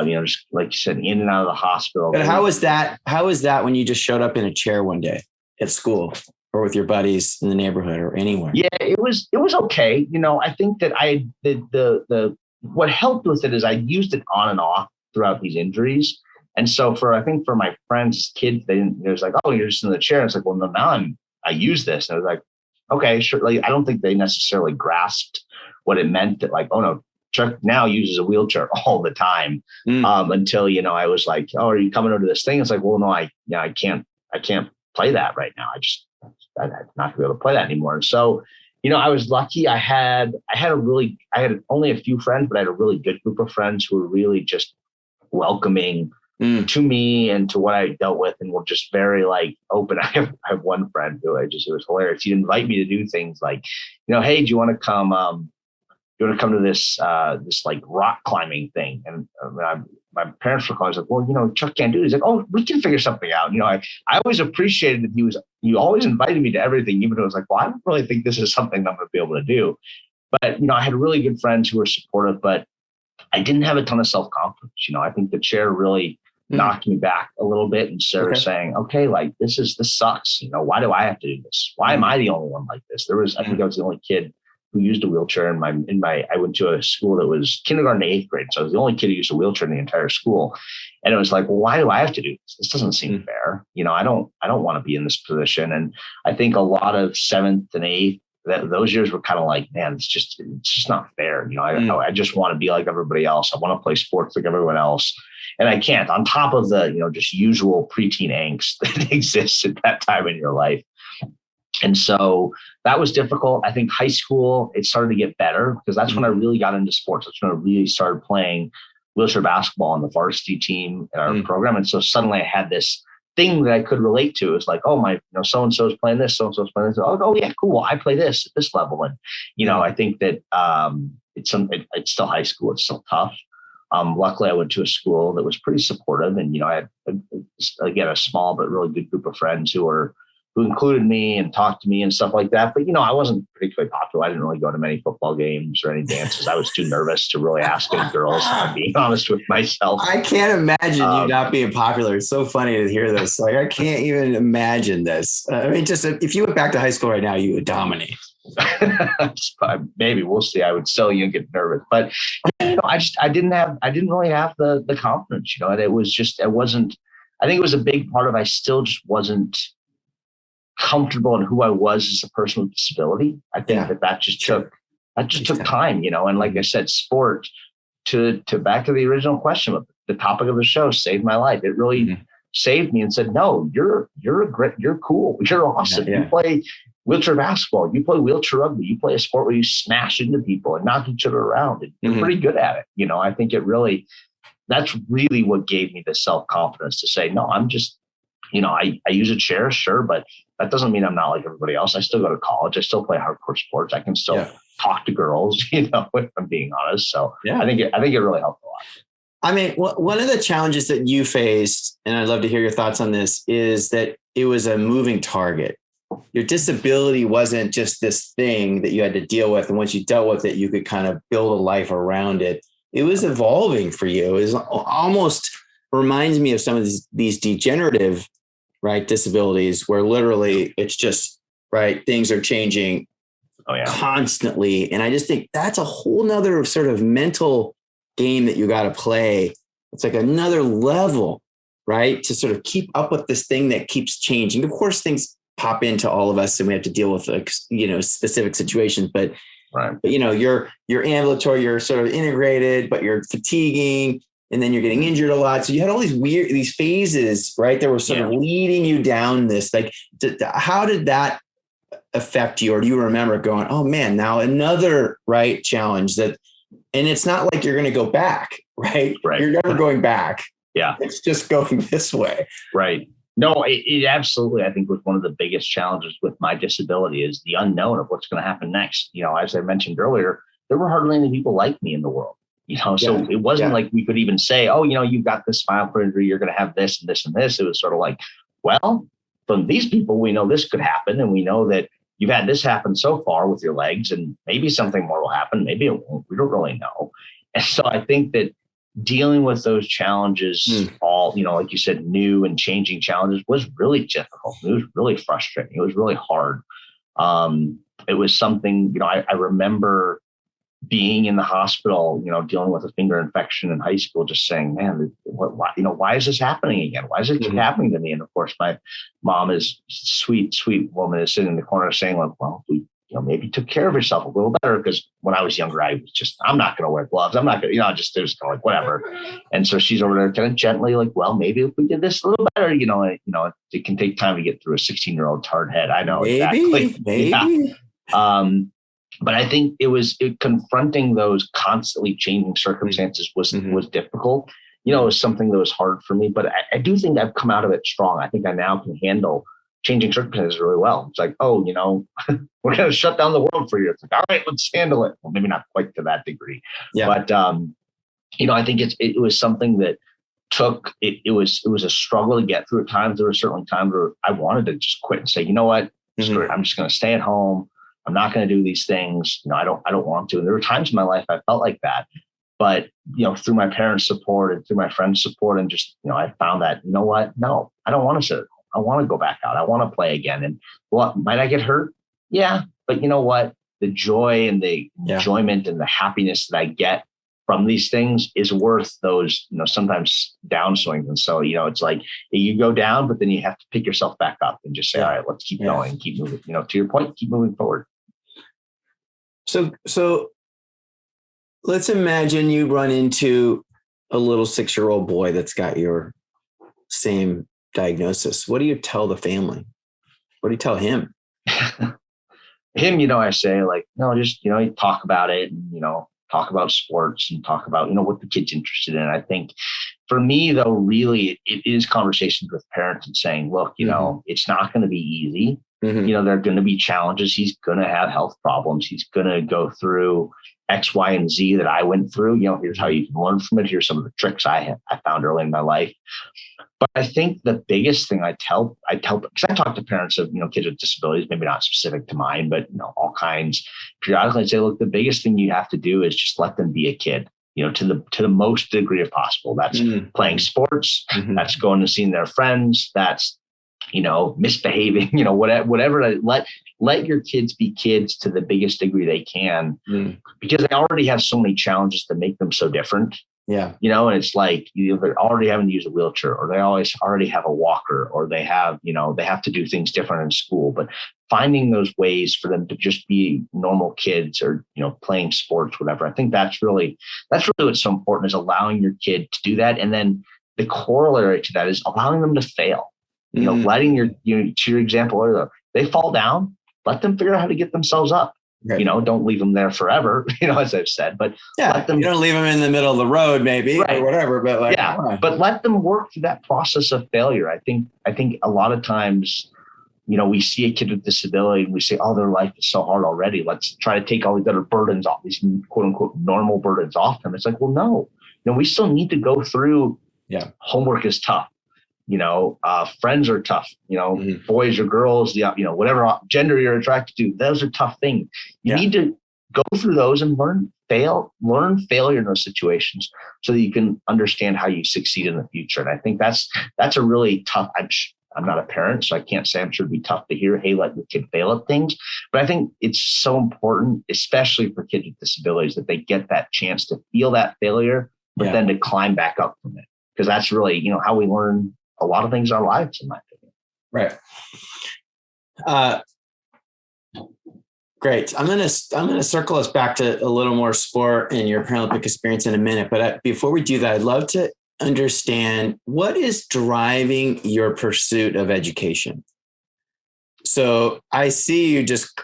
Speaker 3: just like you said, in and out of the hospital.
Speaker 2: But how was that? How was that when you just showed up in a chair one day at school or with your buddies in the neighborhood or anywhere?
Speaker 3: Yeah, it was okay. I think that the what helped with it is I used it on and off throughout these injuries. And so for my friends, kids, it was like, oh, you're just in the chair. And it's like, well, no, now I use this. And I was like, okay, sure. Like, I don't think they necessarily grasped what it meant that like, oh no, Chuck now uses a wheelchair all the time. Until, I was like, oh, are you coming over to this thing? It's like, well, no, I can't play that right now. I'm not gonna be able to play that anymore. And so, I was lucky. I had only a few friends, but I had a really good group of friends who were really just welcoming to me and to what I dealt with, and were just very like open. I have one friend who it was hilarious. He'd invite me to do things like, hey, do you want to come? You want to come to this like rock climbing thing? And my parents were calling. I was like, well, Chuck can't do it. He's like, oh, we can figure something out. I always appreciated that he always invited me to everything, even though it was like, well, I don't really think this is something I'm going to be able to do. But, I had really good friends who were supportive, but I didn't have a ton of self-confidence. I think the chair really knocked me back a little bit and started saying, okay, like this sucks. Why do I have to do this? Why am I the only one like this? I think I was the only kid who used a wheelchair I went to a school that was kindergarten to 8th grade. So I was the only kid who used a wheelchair in the entire school. And it was like, well, why do I have to do this? This doesn't seem fair. I don't want to be in this position. And I think a lot of 7th and 8th, those years were kind of like, man, it's just not fair. I just want to be like everybody else. I want to play sports like everyone else. And I can't, on top of the, just usual preteen angst that exists at that time in your life. And so that was difficult. I think high school, it started to get better because that's when I really got into sports. That's when I really started playing wheelchair basketball on the varsity team in our program. And so suddenly I had this thing that I could relate to. It's like, oh, my, so-and-so is playing this, so-and-so is playing this. Oh, yeah, cool. I play this at this level. And, I think that it's still high school. It's still tough. Luckily, I went to a school that was pretty supportive. And, I had, again, a small but really good group of friends who included me and talked to me and stuff like that. But, I wasn't particularly popular. I didn't really go to many football games or any dances. I was too nervous to really ask any girls, if I'm being honest with myself.
Speaker 2: I can't imagine you not being popular. It's so funny to hear this. Like, I can't even imagine this. Just if you went back to high school right now, you would dominate.
Speaker 3: Maybe we'll see. I would sell you and get nervous, but I didn't really have the confidence, and it was just, I think it was a big part of, I still just wasn't comfortable in who I was as a person with disability. I think that just took time, and like I said, sport to back to the original question, the topic of the show saved my life. It really saved me and said, no, you're cool. You're awesome. You play wheelchair basketball, you play wheelchair rugby, you play a sport where you smash into people and knock each other around. And you're pretty good at it. I think that's really what gave me the self-confidence to say, no, I'm just, I use a chair, sure, but that doesn't mean I'm not like everybody else. I still go to college. I still play hardcore sports. I can still talk to girls, if I'm being honest. So I think it really helped a lot.
Speaker 2: One of the challenges that you faced, and I'd love to hear your thoughts on this, is that it was a moving target. Your disability wasn't just this thing that you had to deal with. And once you dealt with it, you could kind of build a life around it. It was evolving for you. It almost reminds me of some of these degenerative, disabilities where literally it's just, things are changing constantly. And I just think that's a whole nother sort of mental game that you got to play. It's like another level, to sort of keep up with this thing that keeps changing. Of course, things pop into all of us and we have to deal with, specific situations, but
Speaker 3: Right.
Speaker 2: But you're ambulatory, you're sort of integrated, but you're fatiguing, and then you're getting injured a lot. So you had all these phases, right? That were sort of leading you down this. Like, how did that affect you? Or do you remember going, oh man, now another challenge and it's not like you're going to go back, right? You're never going back.
Speaker 3: Yeah.
Speaker 2: It's just going this way.
Speaker 3: Right. No, it absolutely, I think, was one of the biggest challenges with my disability is the unknown of what's going to happen next. As I mentioned earlier, there were hardly any people like me in the world, so it wasn't like we could even say, oh, you've got this spinal cord injury, you're going to have this and this and this. It was sort of like, well, from these people, we know this could happen. And we know that you've had this happen so far with your legs, and maybe something more will happen. Maybe it won't. We don't really know. And so I think that dealing with those challenges, all, like you said, new and changing challenges, was really difficult. It was really frustrating. It was really hard. It was something, I remember being in the hospital, dealing with a finger infection in high school, just saying, man, why is this happening again? Why is it keep happening to me? And of course, my mom is sweet woman, is sitting in the corner saying, like, well, we, maybe took care of yourself a little better. Because when I was younger, I was just, I'm not going to wear gloves. I'm not going to, just it was kind of like, whatever. And so she's over there kind of gently like, well, maybe if we did this a little better, it can take time to get through a 16-year-old hard head. I know.
Speaker 2: Maybe.
Speaker 3: Yeah. But I think confronting those constantly changing circumstances was difficult. It was something that was hard for me, but I do think I've come out of it strong. I think I now can handle changing circumstances really well. It's like, oh, we're going to shut down the world for you. It's like, all right, let's handle it. Well, maybe not quite to that degree, but I think it was something that took, it was a struggle to get through at times. There were certainly times where I wanted to just quit and say, you know what, screw it. I'm just going to stay at home. I'm not going to do these things. I don't want to. And there were times in my life I felt like that, but through my parents' support and through my friends' support, and just, I found that, you know what? No, I don't want to sit at home. I want to go back out. I want to play again. And might I get hurt? Yeah. But you know what? The joy and the enjoyment and the happiness that I get from these things is worth those, sometimes downswings. And so, it's like you go down, but then you have to pick yourself back up and just say, all right, let's keep going, keep moving, to your point, keep moving forward.
Speaker 2: So let's imagine you run into a little 6-year-old boy that's got your same diagnosis. What do you tell the family? What do you tell him?
Speaker 3: Him, I say, like, no, just, talk about it and, talk about sports and talk about, what the kid's interested in. I think for me, though, really, it is conversations with parents and saying, look, it's not going to be easy. There are going to be challenges. He's going to have health problems. He's going to go through X, Y, and Z that I went through. Here's how you can learn from it. Here's some of the tricks I found early in my life. But I think the biggest thing I tell, because I talk to parents of, kids with disabilities, maybe not specific to mine, but, all kinds, periodically. I say, look, the biggest thing you have to do is just let them be a kid, to the most degree of possible. That's playing sports. That's going to seeing their friends. That's, misbehaving, whatever. Let your kids be kids to the biggest degree they can, because they already have so many challenges that make them so different. Yeah. And it's like, they're already having to use a wheelchair, or they already have a walker, or they have, they have to do things different in school. But finding those ways for them to just be normal kids, or, playing sports, whatever. I think that's really what's so important, is allowing your kid to do that. And then the corollary to that is allowing them to fail. Letting to your example earlier, they fall down, let them figure out how to get themselves up. Right. Don't leave them there forever, as I've said, but let them,
Speaker 2: you don't leave them in the middle of the road, maybe, or whatever, but
Speaker 3: but let them work through that process of failure. I think a lot of times, we see a kid with disability and we say, oh, their life is so hard already. Let's try to take all these other burdens off, these quote unquote normal burdens off them. It's like, well, no, we still need to go through. Yeah. Homework is tough. Friends are tough, boys or girls, whatever gender you're attracted to, those are tough things. You need to go through those and learn failure in those situations so that you can understand how you succeed in the future. And I think that's a really tough, I'm not a parent, so I can't say I'm sure it'd be tough to hear, hey, let your kid fail at things. But I think it's so important, especially for kids with disabilities, that they get that chance to feel that failure, but then to climb back up from it. Because that's really, how we learn a lot of things in our lives, in my opinion.
Speaker 2: Right. Great. I'm gonna circle us back to a little more sport and your Paralympic experience in a minute. But before we do that, I'd love to understand what is driving your pursuit of education. So I see you just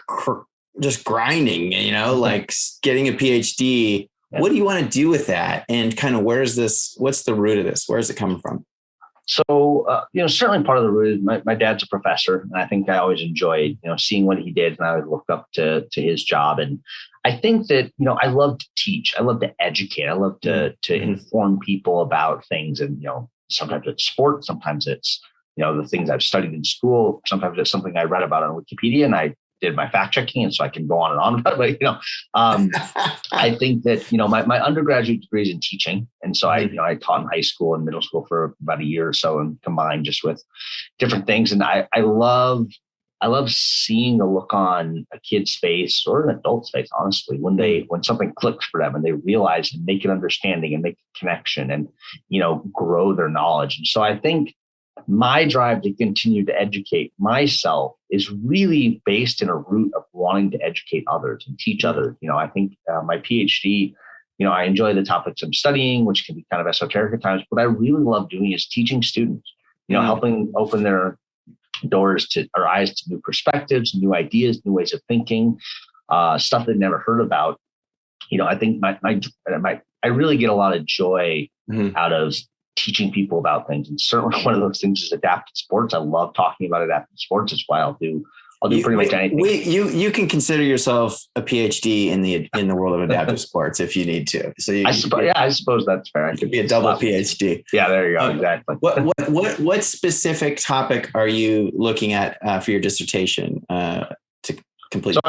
Speaker 2: grinding, like getting a PhD.
Speaker 3: Yeah.
Speaker 2: What do you want to do with that? And kind of what's the root of this? Where is it coming from?
Speaker 3: So, certainly part of the root is my dad's a professor, and I think I always enjoyed, seeing what he did, and I would look up to his job. And I think that, I love to teach. I love to educate. I love to inform people about things. And, sometimes it's sport, sometimes it's, the things I've studied in school. Sometimes it's something I read about on Wikipedia and I did my fact checking. And so I can go on and on about it. But, I think that, my undergraduate degree is in teaching. And so I taught in high school and middle school for about a year or so, and combined just with different things. And I love seeing the look on a kid's face or an adult's face, honestly, when something clicks for them and they realize and make an understanding and make a connection and, grow their knowledge. And so I think my drive to continue to educate myself is really based in a root of wanting to educate others and teach others. I think my PhD, I enjoy the topics I'm studying, which can be kind of esoteric at times. What I really love doing is teaching students, helping open their doors to our eyes to new perspectives, new ideas, new ways of thinking, stuff they've never heard about. I think I really get a lot of joy out of teaching people about things. And certainly one of those things is adaptive sports. I love talking about adaptive sports. That's why I'll do pretty much anything.
Speaker 2: You can consider yourself a PhD in the world of adaptive sports if you need to. So I
Speaker 3: suppose that's fair.
Speaker 2: It could be a double PhD.
Speaker 3: Yeah, there you go. Exactly.
Speaker 2: What specific topic are you looking at for your dissertation to complete?
Speaker 3: So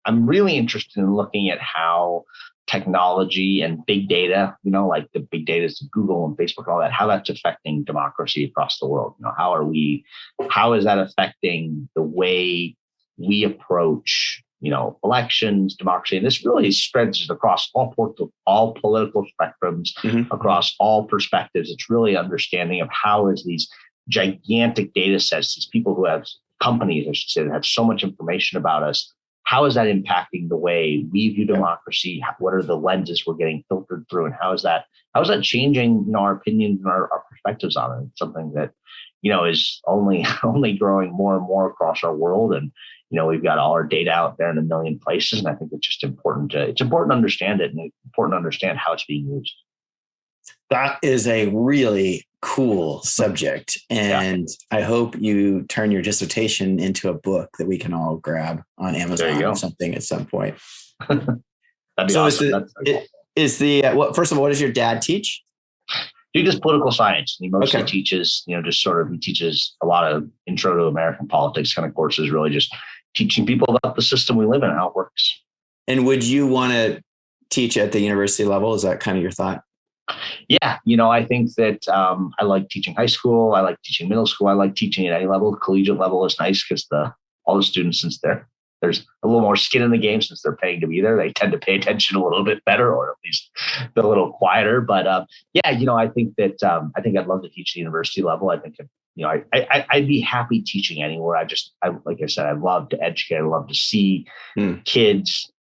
Speaker 3: I'm really interested in looking at how technology and big data, like the big data to Google and Facebook and all that, how that's affecting democracy across the world. How is that affecting the way we approach, elections, democracy? And this really spreads across all political spectrums, across all perspectives. It's really understanding of how is these gigantic data sets, these people who have companies, I should say, that have so much information about us, how is that impacting the way we view democracy? What are the lenses we're getting filtered through? And how is that changing, our opinions and our perspectives on it? It's something that, is only growing more and more across our world. And, we've got all our data out there in a million places. And I think it's just important to understand it, and it's important to understand how it's being used.
Speaker 2: That is a really cool subject. And I hope you turn your dissertation into a book that we can all grab on Amazon or something at some point.
Speaker 3: That'd be awesome.
Speaker 2: First of all, what does your dad teach?
Speaker 3: He does political science. He mostly teaches, he teaches a lot of intro to American politics kind of courses, really just teaching people about the system we live in and how it works.
Speaker 2: And would you want to teach at the university level? Is that kind of your thought?
Speaker 3: Yeah. I think that I like teaching high school. I like teaching middle school. I like teaching at any level. Collegiate level is nice because all the students, since there's a little more skin in the game, since they're paying to be there, they tend to pay attention a little bit better, or at least they're a little quieter. But I think that I think I'd love to teach the university level. I think I'd be happy teaching anywhere. Like I said, I love to educate. I love to see kids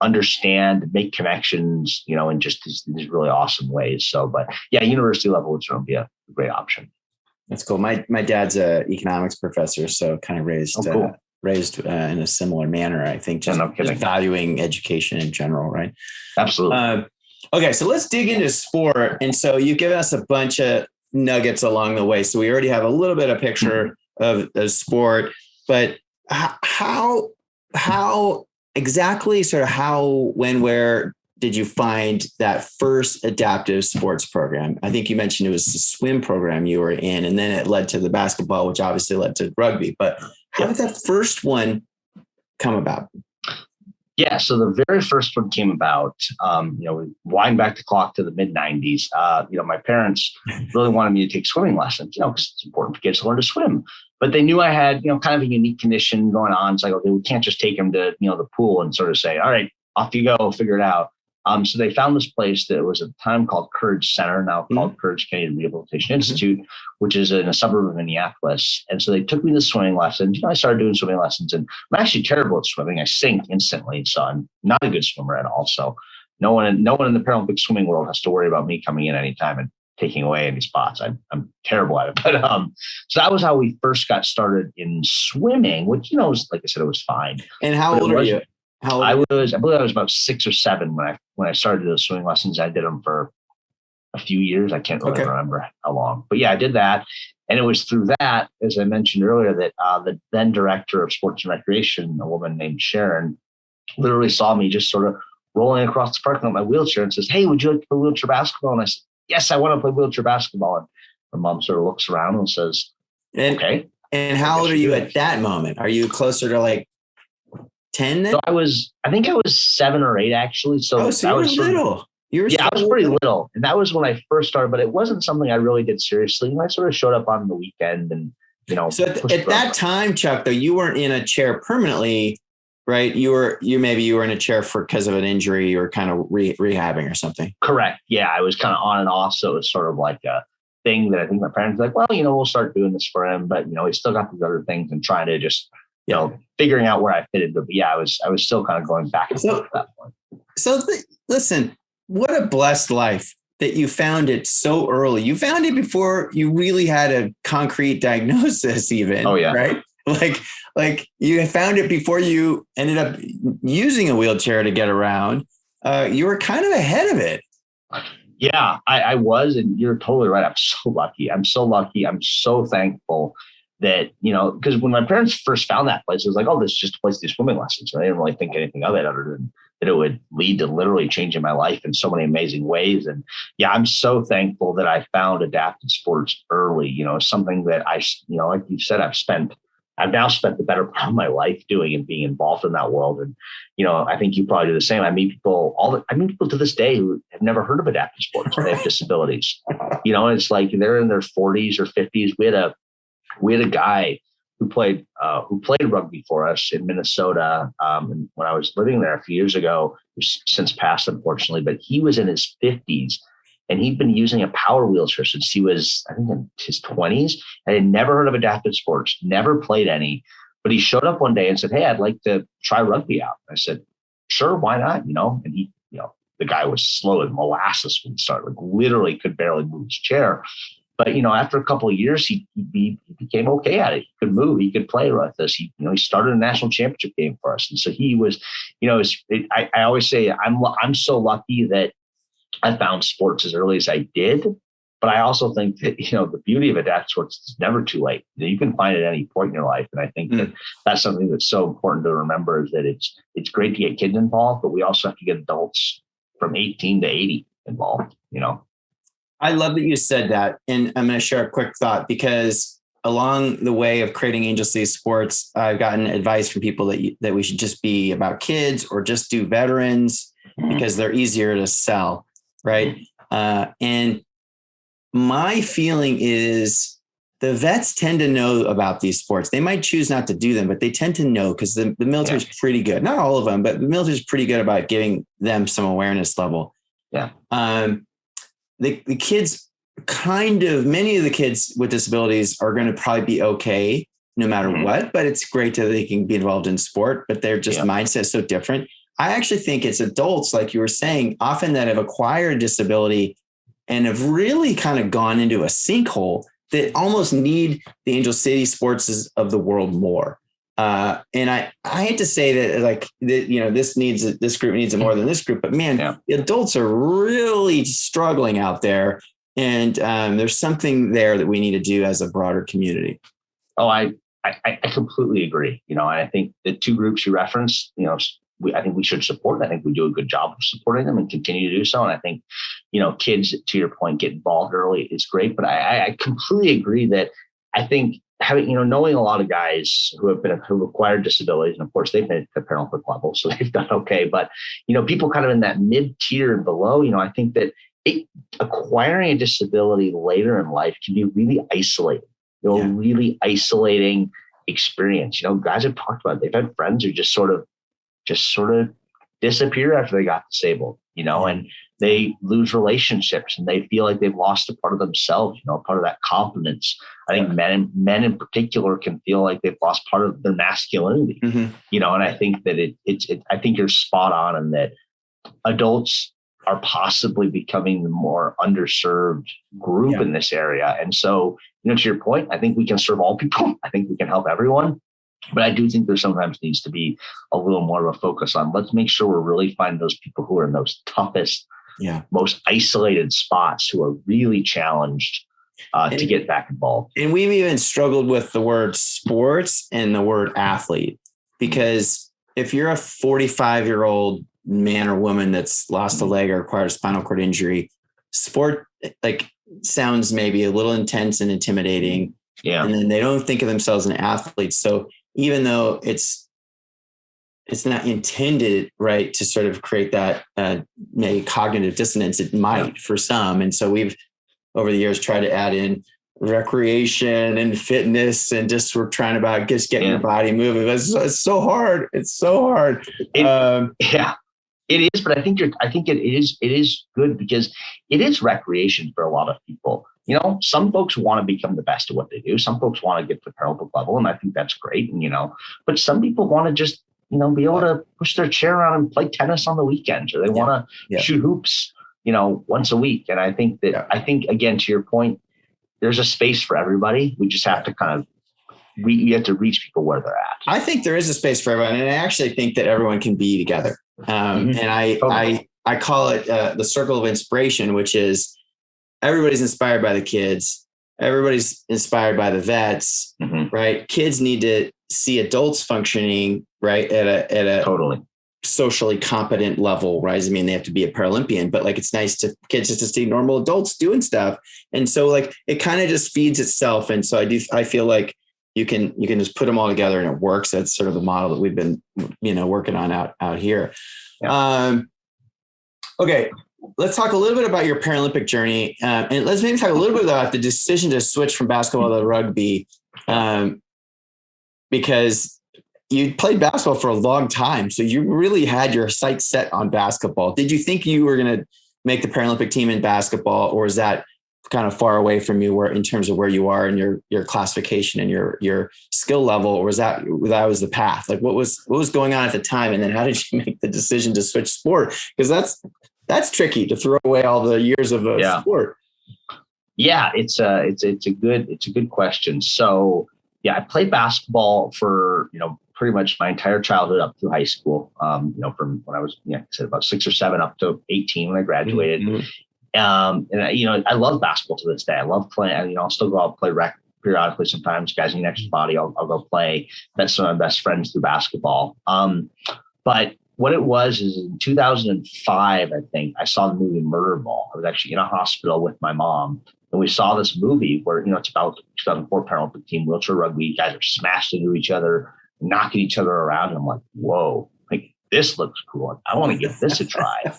Speaker 3: understand, make connections, in just these really awesome ways. So, but yeah, university level would certainly be a great option.
Speaker 2: That's cool. My dad's a economics professor, so kind of raised in a similar manner. I think just valuing education in general, right?
Speaker 3: Absolutely.
Speaker 2: Okay, so let's dig into sport. And so you've given us a bunch of nuggets along the way. So we already have a little bit of picture of sport, but how exactly, sort of how, when, where did you find that first adaptive sports program? I think you mentioned it was the swim program you were in, and then it led to the basketball, which obviously led to rugby. But how did that first one come about?
Speaker 3: Yeah, so the very first one came about, we wind back the clock to the mid 90s. My parents really wanted me to take swimming lessons, because it's important for kids to learn to swim. But they knew I had, kind of a unique condition going on. It's like, okay, we can't just take him to, the pool and sort of say, all right, off you go, figure it out. So they found this place that was at the time called Courage Center, now called Courage Canadian Rehabilitation Institute, which is in a suburb of Minneapolis. And so they took me to swimming lessons. I started doing swimming lessons, and I'm actually terrible at swimming. I sink instantly, so I'm not a good swimmer at all. So no one in the Paralympic swimming world has to worry about me coming in anytime and taking away any spots. I'm terrible at it. But so that was how we first got started in swimming, which, was, like I said, it was fine.
Speaker 2: And how old are you?
Speaker 3: I believe I was about 6 or 7 when I started those swimming lessons. I did them for a few years. I can't really remember how long, but yeah, I did that. And it was through that, as I mentioned earlier, that the then director of sports and recreation, a woman named Sharon, literally saw me just sort of rolling across the parking lot in my wheelchair and says, "Hey, would you like to play wheelchair basketball?" And I said, "Yes, I want to play wheelchair basketball." And my mom sort of looks around and says, "Okay."
Speaker 2: And how old are you at that moment? Are you closer to like 10 then?
Speaker 3: So I think I was 7 or 8 actually. So
Speaker 2: you were little. I was pretty
Speaker 3: little. And that was when I first started, but it wasn't something I really did seriously. I sort of showed up on the weekend and,
Speaker 2: So at that time, Chuck, though, you weren't in a chair permanently, right? You were in a chair because of an injury or kind of rehabbing or something.
Speaker 3: Correct. Yeah. I was kind of on and off. So it was sort of like a thing that I think my parents were like, well, we'll start doing this for him, but he still got these other things and trying to just, figuring out where I fit into. But yeah, I was still kind of going back and forth at that point.
Speaker 2: So listen, what a blessed life that you found it so early. You found it before you really had a concrete diagnosis even.
Speaker 3: Oh yeah.
Speaker 2: Right. Like you found it before you ended up using a wheelchair to get around. You were kind of ahead of it.
Speaker 3: Yeah, I was. And you're totally right. I'm so lucky. I'm so thankful that, because when my parents first found that place, it was like, oh, this is just a place to do swimming lessons. And I didn't really think anything of it other than that it would lead to literally changing my life in so many amazing ways. And yeah, I'm so thankful that I found adaptive sports early, something that I, like you said, I've now spent the better part of my life doing and being involved in that world. And, I think you probably do the same. I meet people to this day who have never heard of adaptive sports. They have disabilities, and it's like they're in their 40s or 50s. We had a guy who played rugby for us in Minnesota. And when I was living there a few years ago, who's since passed, unfortunately, but he was in his 50s and he'd been using a power wheelchair since he was, I think, in his 20s. I had never heard of adaptive sports, never played any, but he showed up one day and said, "Hey, I'd like to try rugby out." I said, "Sure, why not?" And he, the guy was slow as molasses when he started, like literally could barely move his chair. But, after a couple of years, he became okay at it. He could move. He could play with us. He started a national championship game for us. And so he was, I always say I'm so lucky that I found sports as early as I did. But I also think that, the beauty of adaptive sports is never too late. You can find it at any point in your life. And I think that that's something that's so important to remember, is that it's great to get kids involved, but we also have to get adults from 18 to 80 involved,
Speaker 2: I love that you said that. And I'm going to share a quick thought, because along the way of creating Angel City Sports, I've gotten advice from people that we should just be about kids or just do veterans because they're easier to sell. Right. And my feeling is the vets tend to know about these sports. They might choose not to do them, but they tend to know, because the military is pretty good. Not all of them, but the military is pretty good about giving them some awareness level.
Speaker 3: Yeah.
Speaker 2: The kids many of the kids with disabilities are going to probably be okay no matter what, but it's great that they can be involved in sport, but their just mindset is so different. I actually think it's adults, like you were saying, often that have acquired disability and have really kind of gone into a sinkhole that almost need the Angel City Sports of the world more. And I hate to say that, this group needs it more than this group, but man, the adults are really struggling out there. And there's something there that we need to do as a broader community.
Speaker 3: Oh, I completely agree. I think the two groups you referenced, I think we should support. I think we do a good job of supporting them and continue to do so. And I think, kids, to your point, get involved early is great. But I completely agree that I think having, knowing a lot of guys who have acquired disabilities, and of course they've been at the Paralympic level, so they've done okay. But, people kind of in that mid-tier and below, I think that acquiring a disability later in life can be really isolating, really isolating experience. Guys have talked about it. They've had friends who just sort of disappear after they got disabled. and they lose relationships and they feel like they've lost a part of themselves, part of that confidence. I think men in particular can feel like they've lost part of their masculinity, and I think that I think you're spot on in that adults are possibly becoming the more underserved group in this area. And so, to your point, I think we can serve all people. I think we can help everyone. But I do think there sometimes needs to be a little more of a focus on, let's make sure we're really finding those people who are in those toughest, most isolated spots, who are really challenged to get back involved.
Speaker 2: And we've even struggled with the word sports and the word athlete, because if you're a 45-year-old man or woman that's lost a leg or acquired a spinal cord injury, sport sounds maybe a little intense and intimidating. Yeah. And then they don't think of themselves as an athlete. So even though it's not intended, right, to sort of create that maybe cognitive dissonance, it might for some. And so we've over the years tried to add in recreation and fitness, and just we're trying about just getting your body moving. It's so hard. It's so hard.
Speaker 3: It is, but I think it is good because it is recreation for a lot of people. Some folks want to become the best at what they do. Some folks want to get to the Paralympic level, and I think that's great. And, but some people want to just, be able to push their chair around and play tennis on the weekends, or they want to shoot hoops, once a week. And I think again, to your point, there's a space for everybody. We just have to you have to reach people where they're at.
Speaker 2: I think there is a space for everyone. And I actually think that everyone can be together. And I call it the circle of inspiration, which is everybody's inspired by the kids. Everybody's inspired by the vets, right? Kids need to see adults functioning, right, at a
Speaker 3: totally
Speaker 2: socially competent level, right? I mean, they have to be a Paralympian, but it's nice to kids just to see normal adults doing stuff. And so it kind of just feeds itself. And so I feel like you can just put them all together and it works. That's sort of the model that we've been, working on out here. Yeah. Okay. Let's talk a little bit about your Paralympic journey. And let's maybe talk a little bit about the decision to switch from basketball to rugby. Because you played basketball for a long time. So you really had your sights set on basketball. Did you think you were going to make the Paralympic team in basketball, or is that kind of far away from you in terms of where you are in your classification and your skill level, or was that was the path? What was going on at the time? And then how did you make the decision to switch sport? Because that's tricky to throw away all the years of sport.
Speaker 3: Yeah, it's a good question. So I played basketball for, pretty much my entire childhood up through high school, from when I was, about 6 or 7 up to 18 when I graduated. And I love basketball to this day. I love playing. I'll still go out and play rec periodically. Sometimes guys need extra body. I'll go play. That's some of my best friends through basketball. But what it was is in 2005, I think I saw the movie Murder Ball. I was actually in a hospital with my mom, and we saw this movie where, it's about the 2004 Paralympic team, wheelchair rugby. Guys are smashed into each other, knocking each other around. And I'm like, whoa, this looks cool. I want to give this a try.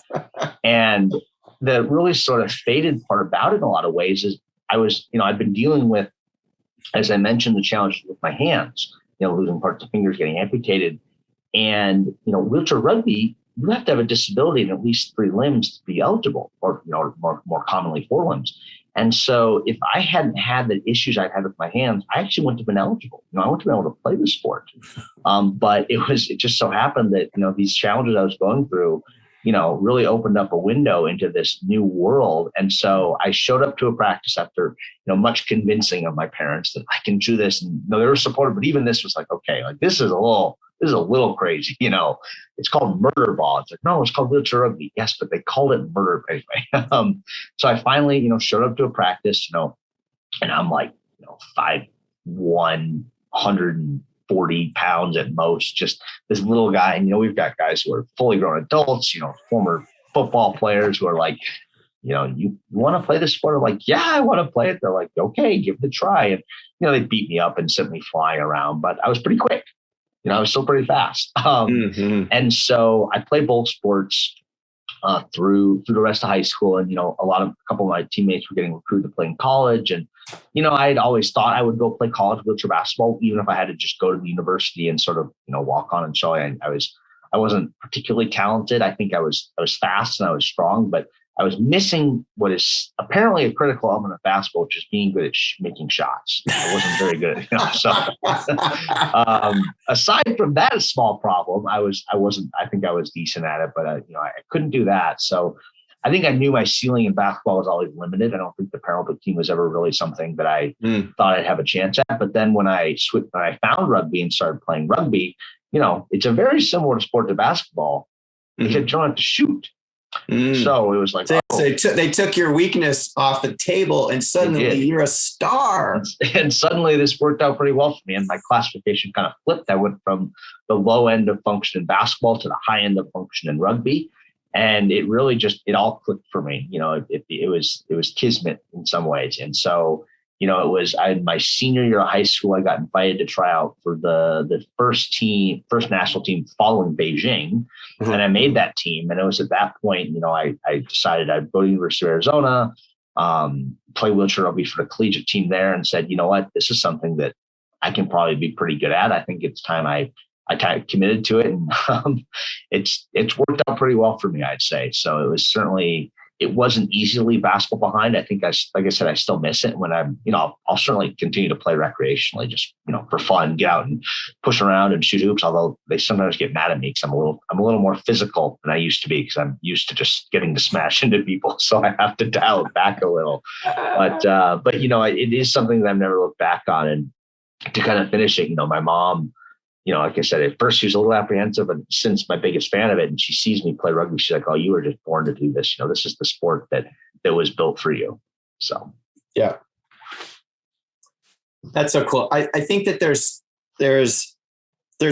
Speaker 3: And the really sort of faded part about it in a lot of ways is I've been dealing with, as I mentioned, the challenge with my hands, losing parts of fingers, getting amputated. And, wheelchair rugby, you have to have a disability in at least 3 limbs to be eligible, or, more commonly 4 limbs. And so if I hadn't had the issues I'd had with my hands, I actually wouldn't have been eligible. I wouldn't have been able to play the sport. But it just so happened that, these challenges I was going through, really opened up a window into this new world. And so I showed up to a practice after, much convincing of my parents that I can do this. And they were supportive, but even this was okay, this is a little crazy. It's called murder ball. It's no, it's called wheelchair rugby. Yes, but they called it murder anyway. So I finally, showed up to a practice, and I'm 5'1", 140 pounds at most, just this little guy. And, we've got guys who are fully grown adults, former football players who are you want to play this sport? I'm like, yeah, I want to play it. They're like, okay, give it a try. And, they beat me up and sent me flying around, but I was pretty quick. I was still pretty fast. And so I played both sports through the rest of high school. And, a couple of my teammates were getting recruited to play in college. And, I'd always thought I would go play college wheelchair basketball, even if I had to just go to the university and sort of, walk on and show. I was I wasn't particularly talented. I think I was fast and I was strong, but I was missing what is apparently a critical element of basketball, which is being good at making shots. I wasn't very good, So aside from that small problem, I think I was decent at it, but I couldn't do that. So I think I knew my ceiling in basketball was always limited. I don't think the Paralympic team was ever really something that I thought I'd have a chance at. But then when I found rugby and started playing rugby, it's a very similar sport to basketball. You don't have to shoot. So it was like,
Speaker 2: so they took your weakness off the table, and suddenly you're a star.
Speaker 3: And suddenly this worked out pretty well for me. And my classification kind of flipped. I went from the low end of function in basketball to the high end of function in rugby. And it really it all clicked for me. It was kismet in some ways. And so, it was my senior year of high school, I got invited to try out for the first national team following Beijing. And I made that team. And it was at that point, I decided I'd go to the University of Arizona, play wheelchair rugby for the collegiate team there, and said, you know what, this is something that I can probably be pretty good at. I think it's time I kind of committed to it, and it's worked out pretty well for me, I'd say. So it wasn't easily basketball behind. I think like I said, I still miss it when I'll certainly continue to play recreationally, just, for fun, get out and push around and shoot hoops. Although they sometimes get mad at me because I'm a little more physical than I used to be, because I'm used to just getting to smash into people. So I have to dial it back a little, but it is something that I've never looked back on. And to kind of finish it, my mom, like I said, at first she was a little apprehensive, and since my biggest fan of it, and she sees me play rugby, she's like, "Oh, you were just born to do this. This is the sport that was built for you." So,
Speaker 2: yeah, that's so cool. I think that there's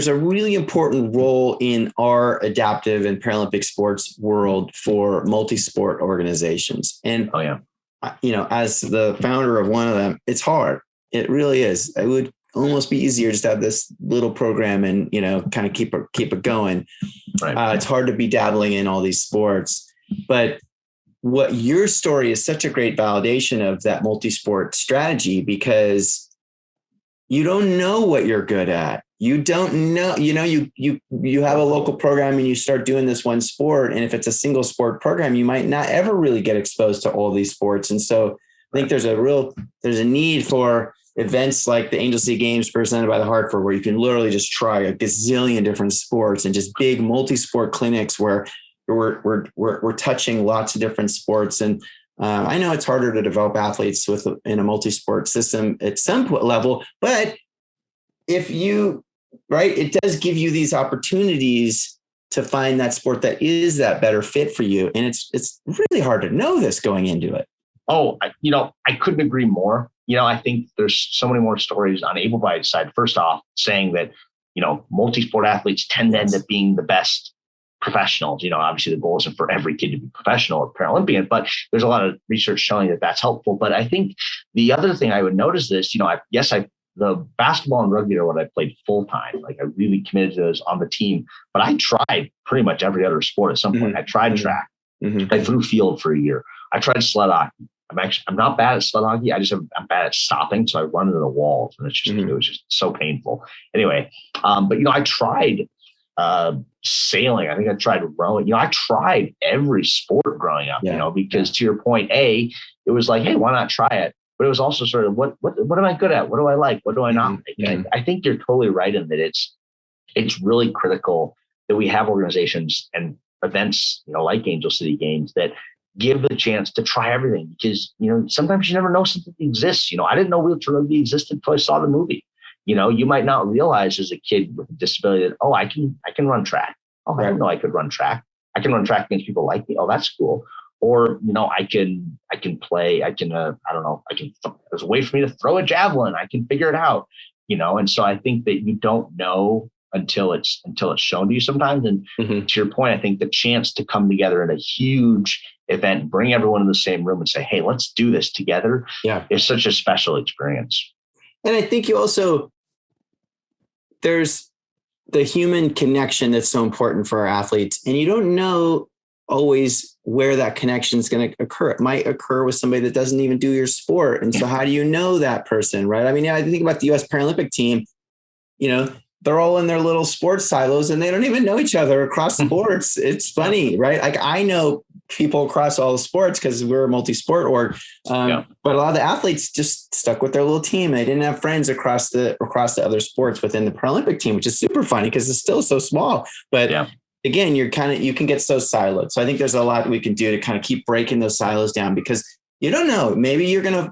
Speaker 2: a really important role in our adaptive and Paralympic sports world for multi-sport organizations. And, as the founder of one of them, it's hard. It really is. It would almost be easier just to have this little program and, kind of keep it going. Right. It's hard to be dabbling in all these sports, but what your story is such a great validation of that multi-sport strategy, because you don't know what you're good at. You don't know, you have a local program and you start doing this one sport. And if it's a single sport program, you might not ever really get exposed to all these sports. And so I think there's a need for events like the Angel City Games presented by the Hartford, where you can literally just try a gazillion different sports, and just big multi-sport clinics where we're touching lots of different sports. And I know it's harder to develop athletes in a multi-sport system at some level, but it does give you these opportunities to find that sport that is that better fit for you. And it's really hard to know this going into it.
Speaker 3: Oh, I couldn't agree more. I think there's so many more stories on able-bodied side. First off, saying that, multi-sport athletes tend to end up being the best professionals. Obviously the goal isn't for every kid to be professional or Paralympian, but there's a lot of research showing that that's helpful. But I think the other thing I would notice this, the basketball and rugby are what I played full time. Like, I really committed to those on the team, but I tried pretty much every other sport at some point. I tried track. I threw field for a year. I tried sled hockey. I'm not bad at sled hockey. I'm bad at stopping. So I run into the walls, and it was just so painful. Anyway, but I tried sailing. I think I tried rowing. I tried every sport growing up, because to your point, it was like, hey, why not try it? But it was also sort of what am I good at? What do I like? What do I not like? And I think you're totally right in that it's really critical that we have organizations and events, like Angel City Games, that give the chance to try everything, because, sometimes you never know something exists. I didn't know wheelchair rugby existed until I saw the movie. You might not realize as a kid with a disability that, I can run track. Oh, I didn't know I could run track. I can run track against people like me. Oh, that's cool. Or, I can play, there's a way for me to throw a javelin. I can figure it out, and so I think that you don't know until it's shown to you sometimes. And to your point, I think the chance to come together in a huge event, bring everyone in the same room and say, hey, let's do this together, is such a special experience.
Speaker 2: And I think there's the human connection that's so important for our athletes, and you don't know always where that connection is going to occur. It might occur with somebody that doesn't even do your sport. And so how do you know that person, right? I mean, I think about the U.S. Paralympic team, they're all in their little sports silos and they don't even know each other across sports. It's funny, right? Like I know people across all the sports because we're a multi-sport org. But a lot of the athletes just stuck with their little team. They didn't have friends across the other sports within the Paralympic team, which is super funny because it's still so small. But again, you can get so siloed. So I think there's a lot we can do to kind of keep breaking those silos down, because you don't know, maybe you're going to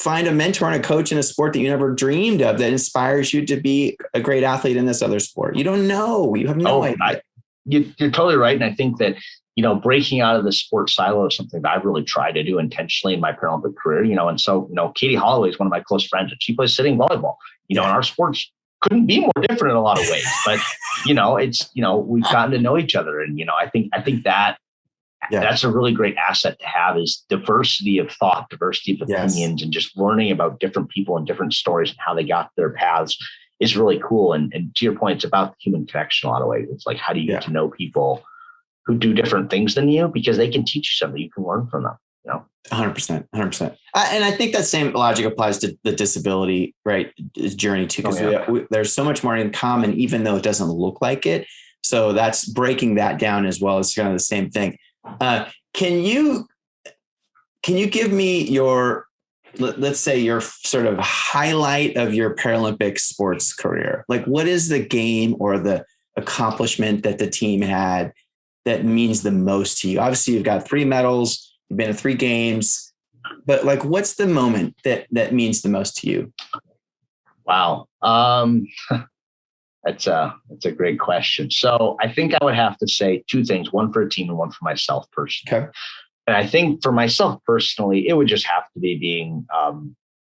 Speaker 2: find a mentor and a coach in a sport that you never dreamed of that inspires you to be a great athlete in this other sport. You don't know. You have no idea.
Speaker 3: You're totally right. And I think that, breaking out of the sports silo is something that I've really tried to do intentionally in my Paralympic career, and so, Katie Holloway is one of my close friends, and she plays sitting volleyball, and our sports couldn't be more different in a lot of ways, but, it's, we've gotten to know each other. And, I think that that's a really great asset to have, is diversity of thought, diversity of opinions, and just learning about different people and different stories and how they got their paths is really cool. And to your point, it's about the human connection in a lot of ways. It's like, how do you get to know people who do different things than you, because they can teach you something, you can learn from them,
Speaker 2: 100%. And I think that same logic applies to the disability, right, journey too, because there's so much more in common, even though it doesn't look like it. So that's breaking that down as well. It's kind of the same thing. Can you give me your, let's say, your sort of highlight of your Paralympic sports career? Like, what is the game or the accomplishment that the team had that means the most to you? Obviously, you've got 3 medals, you've been to 3 games, but like, what's the moment that means the most to you?
Speaker 3: Wow. That's a great question. So I think I would have to say 2 things, one for a team and one for myself personally. Okay. And I think for myself personally, it would just have to be being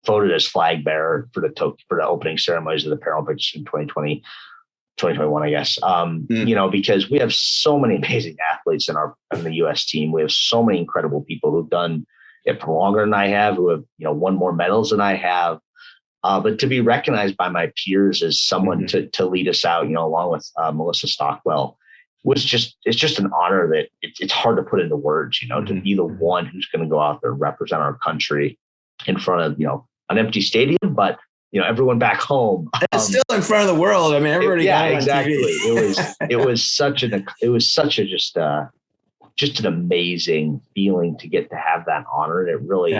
Speaker 3: voted as flag bearer for the opening ceremonies of the Paralympics in 2020, 2021, I guess. Because we have so many amazing athletes in the U.S. team. We have so many incredible people who've done it for longer than I have, who have won more medals than I have. But to be recognized by my peers as someone to lead us out, along with Melissa Stockwell, it's just an honor that it's hard to put into words, to be the one who's going to go out there and represent our country in front of, an empty stadium, but, everyone back home.
Speaker 2: Still in front of the world. I mean, everybody got
Speaker 3: exactly. It was such just an amazing feeling to get to have that honor. And it really,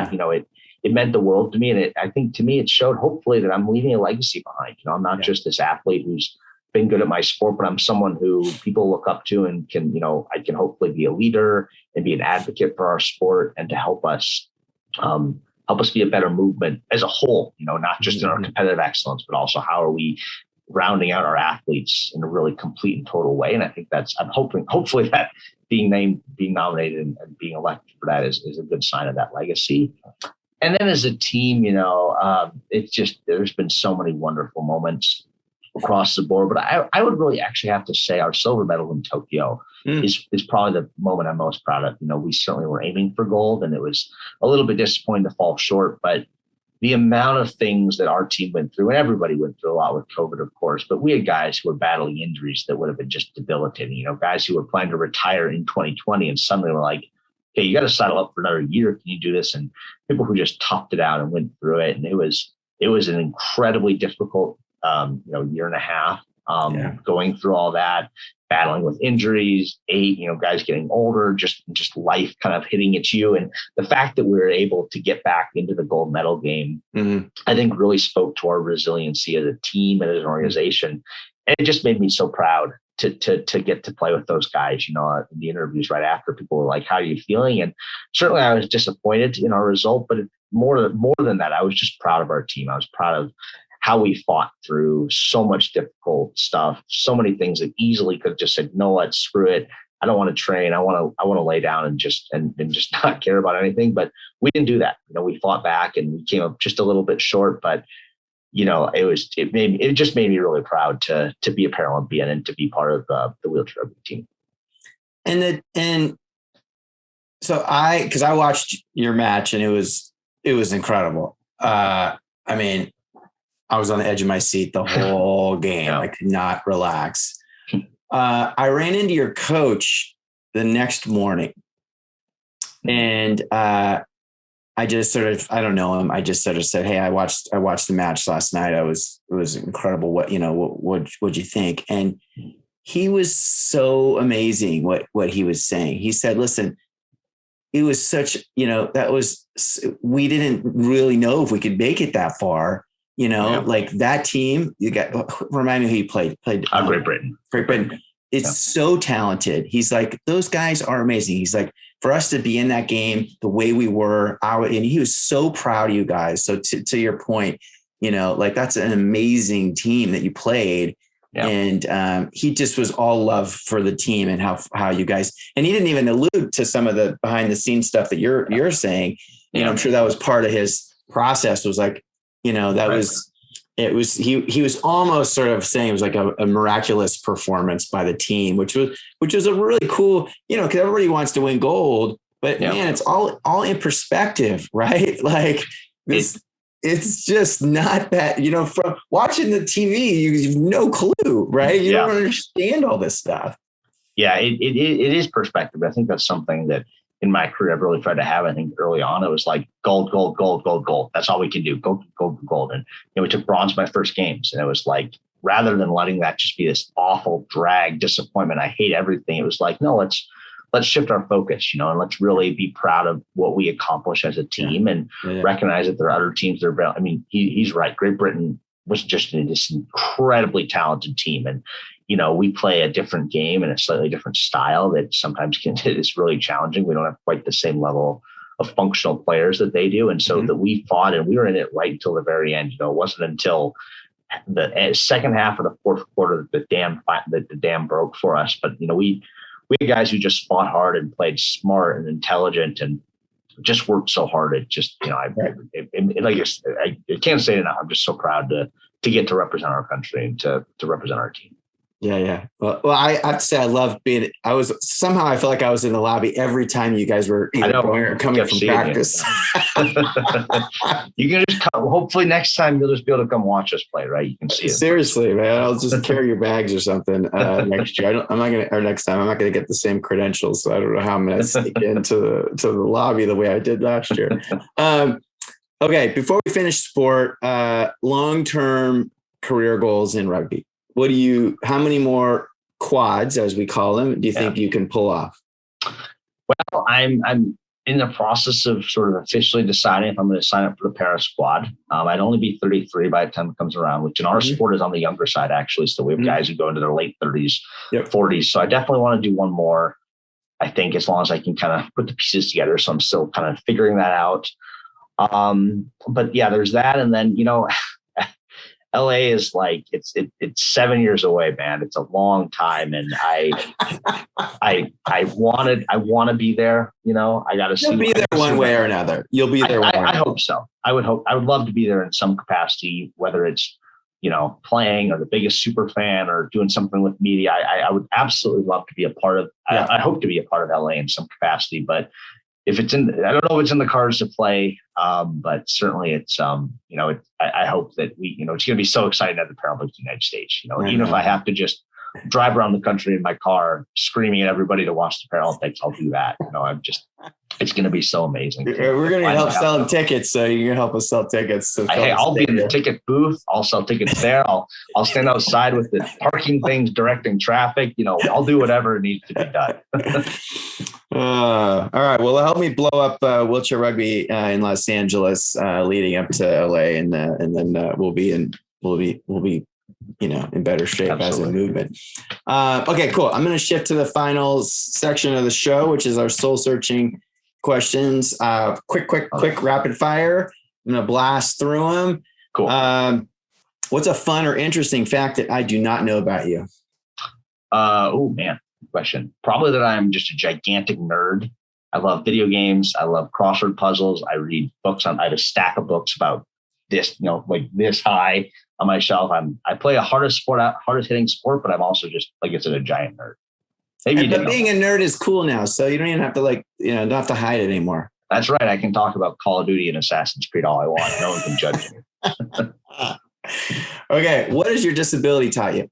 Speaker 3: it meant the world to me. And I think to me, it showed hopefully that I'm leaving a legacy behind. I'm not just this athlete who's been good at my sport, but I'm someone who people look up to and can, I can hopefully be a leader and be an advocate for our sport and to help us be a better movement as a whole, not just in our competitive excellence, but also how are we rounding out our athletes in a really complete and total way. And I think I'm hopefully that being nominated and being elected for that is a good sign of that legacy. And then as a team, it's just, there's been so many wonderful moments across the board, but I would really actually have to say our silver medal in Tokyo is probably the moment I'm most proud of. We certainly were aiming for gold, and it was a little bit disappointing to fall short, but the amount of things that our team went through, and everybody went through a lot with COVID, of course, but we had guys who were battling injuries that would have been just debilitating, guys who were planning to retire in 2020 and suddenly were like, okay, you got to settle up for another year. Can you do this? And people who just toughed it out and went through it. And it was an incredibly difficult, year and a half, going through all that, battling with injuries, guys getting older, just life kind of hitting at you. And the fact that we were able to get back into the gold medal game, I think really spoke to our resiliency as a team and as an organization. And it just made me so proud to get to play with those guys. In the interviews right after, people were like, how are you feeling? And certainly I was disappointed in our result, but more than that, I was just proud of our team. I was proud of how we fought through so much difficult stuff, so many things that easily could have just said, no, let's screw it. I don't want to train. I want to lay down and just not care about anything. But we didn't do that. We fought back and we came up just a little bit short, but it just made me really proud to be a Paralympian and to be part of the wheelchair rugby team.
Speaker 2: And so because I watched your match and it was incredible. I mean, I was on the edge of my seat the whole game. I could not relax. I ran into your coach the next morning and I just sort of, I don't know him. I just sort of said, hey, I watched the match last night. It was incredible. What'd you think? And he was so amazing what he was saying. He said, listen, it was such, we didn't really know if we could make it that far, like that team, remind me who you played.
Speaker 3: Great Britain.
Speaker 2: Great Britain. It's so talented. He's like, those guys are amazing. He's like, for us to be in that game the way we were, and he was so proud of you guys. So to your point, like that's an amazing team that you played. Yeah. And he just was all love for the team and how you guys, and he didn't even allude to some of the behind the scenes stuff that you're saying. I'm sure that was part of his process, was like, he was almost sort of saying it was like a miraculous performance by the team, which was a really cool, because everybody wants to win gold, but man, it's all in perspective, right? Like this. It's just not that, from watching the TV, you have no clue, right? You don't understand all this stuff.
Speaker 3: Yeah, it is perspective. I think that's something that in my career I've really tried to have. I think early on it was like gold, gold, gold, gold, gold. That's all we can do. Gold, gold, gold. And we took bronze my first games. And it was like, rather than letting that just be this awful drag, disappointment, I hate everything. It was like, no, let's shift our focus, and let's really be proud of what we accomplish as a team and recognize that there are other teams that are, he's right. Great Britain was just this incredibly talented team. And, we play a different game and a slightly different style that sometimes is really challenging. We don't have quite the same level of functional players that they do. And so that we fought and we were in it right until the very end. It wasn't until the second half of the fourth quarter that the dam broke for us. But, we had guys who just fought hard and played smart and intelligent and just worked so hard. It just, I can't say it enough. I'm just so proud to get to represent our country and to represent our team.
Speaker 2: Yeah. Well, I have to say, I love being. I feel like I was in the lobby every time you guys were coming from practice.
Speaker 3: You can just come. Hopefully, next time you'll just be able to come watch us play. Right? You can see it.
Speaker 2: Seriously, man. I'll just carry your bags or something next year. Next time I'm not gonna get the same credentials, so I don't know how I'm gonna sneak into the lobby the way I did last year. Okay, before we finish sport, long-term career goals in rugby. How many more quads, as we call them, do you think you can pull off?
Speaker 3: Well, I'm in the process of sort of officially deciding if I'm going to sign up for the Para squad. I'd only be 33 by the time it comes around, which in our sport is on the younger side, actually. So we have guys who go into their late 30s, 40s. So I definitely want to do one more, I think, as long as I can kind of put the pieces together. So I'm still kind of figuring that out. But yeah, there's that. And then, LA is like, it's 7 years away, man. It's a long time. And I want to be there. I got to see.
Speaker 2: You'll be there one way or another. You'll be there.
Speaker 3: I hope so. I would love to be there in some capacity, whether it's, playing or the biggest super fan or doing something with media. I would absolutely love to be a part of, I hope to be a part of LA in some capacity, but if it's I don't know if it's in the cards to play, but certainly it's, I hope that it's going to be so exciting at the Paralympics in the United States, even if I have to just drive around the country in my car screaming at everybody to watch the Paralympics, I'll do that. It's going to be so amazing.
Speaker 2: We're going to help selling tickets. So you can help us sell tickets.
Speaker 3: I'll be in the ticket booth. I'll sell tickets there. I'll stand outside with the parking things, directing traffic. I'll do whatever needs to be done.
Speaker 2: All right. Well, help me blow up wheelchair rugby in Los Angeles, leading up to LA, and then we'll be in better shape. Absolutely. As a movement. Okay, cool. I'm going to shift to the final section of the show, which is our soul searching questions. Quick, rapid fire. I'm going to blast through them.
Speaker 3: Cool.
Speaker 2: What's a fun or interesting fact that I do not know about you?
Speaker 3: Oh man, question. Probably that I'm just a gigantic nerd. I love video games. I love crossword puzzles. I read books. I have a stack of books about this, like this high on my shelf. I play a hardest hitting sport, but I'm also just, like I said, a giant nerd.
Speaker 2: But being a nerd is cool now, so you don't even have to don't have to hide it anymore.
Speaker 3: That's right. I can talk about Call of Duty and Assassin's Creed all I want. No one can judge me.
Speaker 2: Okay, what has your disability taught you?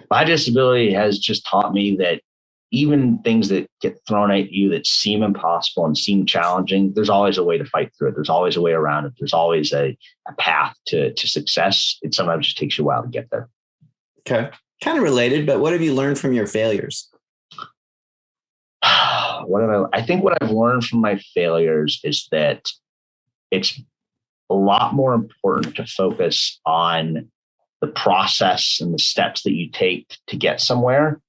Speaker 3: My disability has just taught me that even things that get thrown at you that seem impossible and seem challenging, there's always a way to fight through it. There's always a way around it. There's always a path to success. It sometimes just takes you a while to get there.
Speaker 2: Okay. Kind of related, but what have you learned from your failures?
Speaker 3: I think what I've learned from my failures is that it's a lot more important to focus on the process and the steps that you take to get somewhere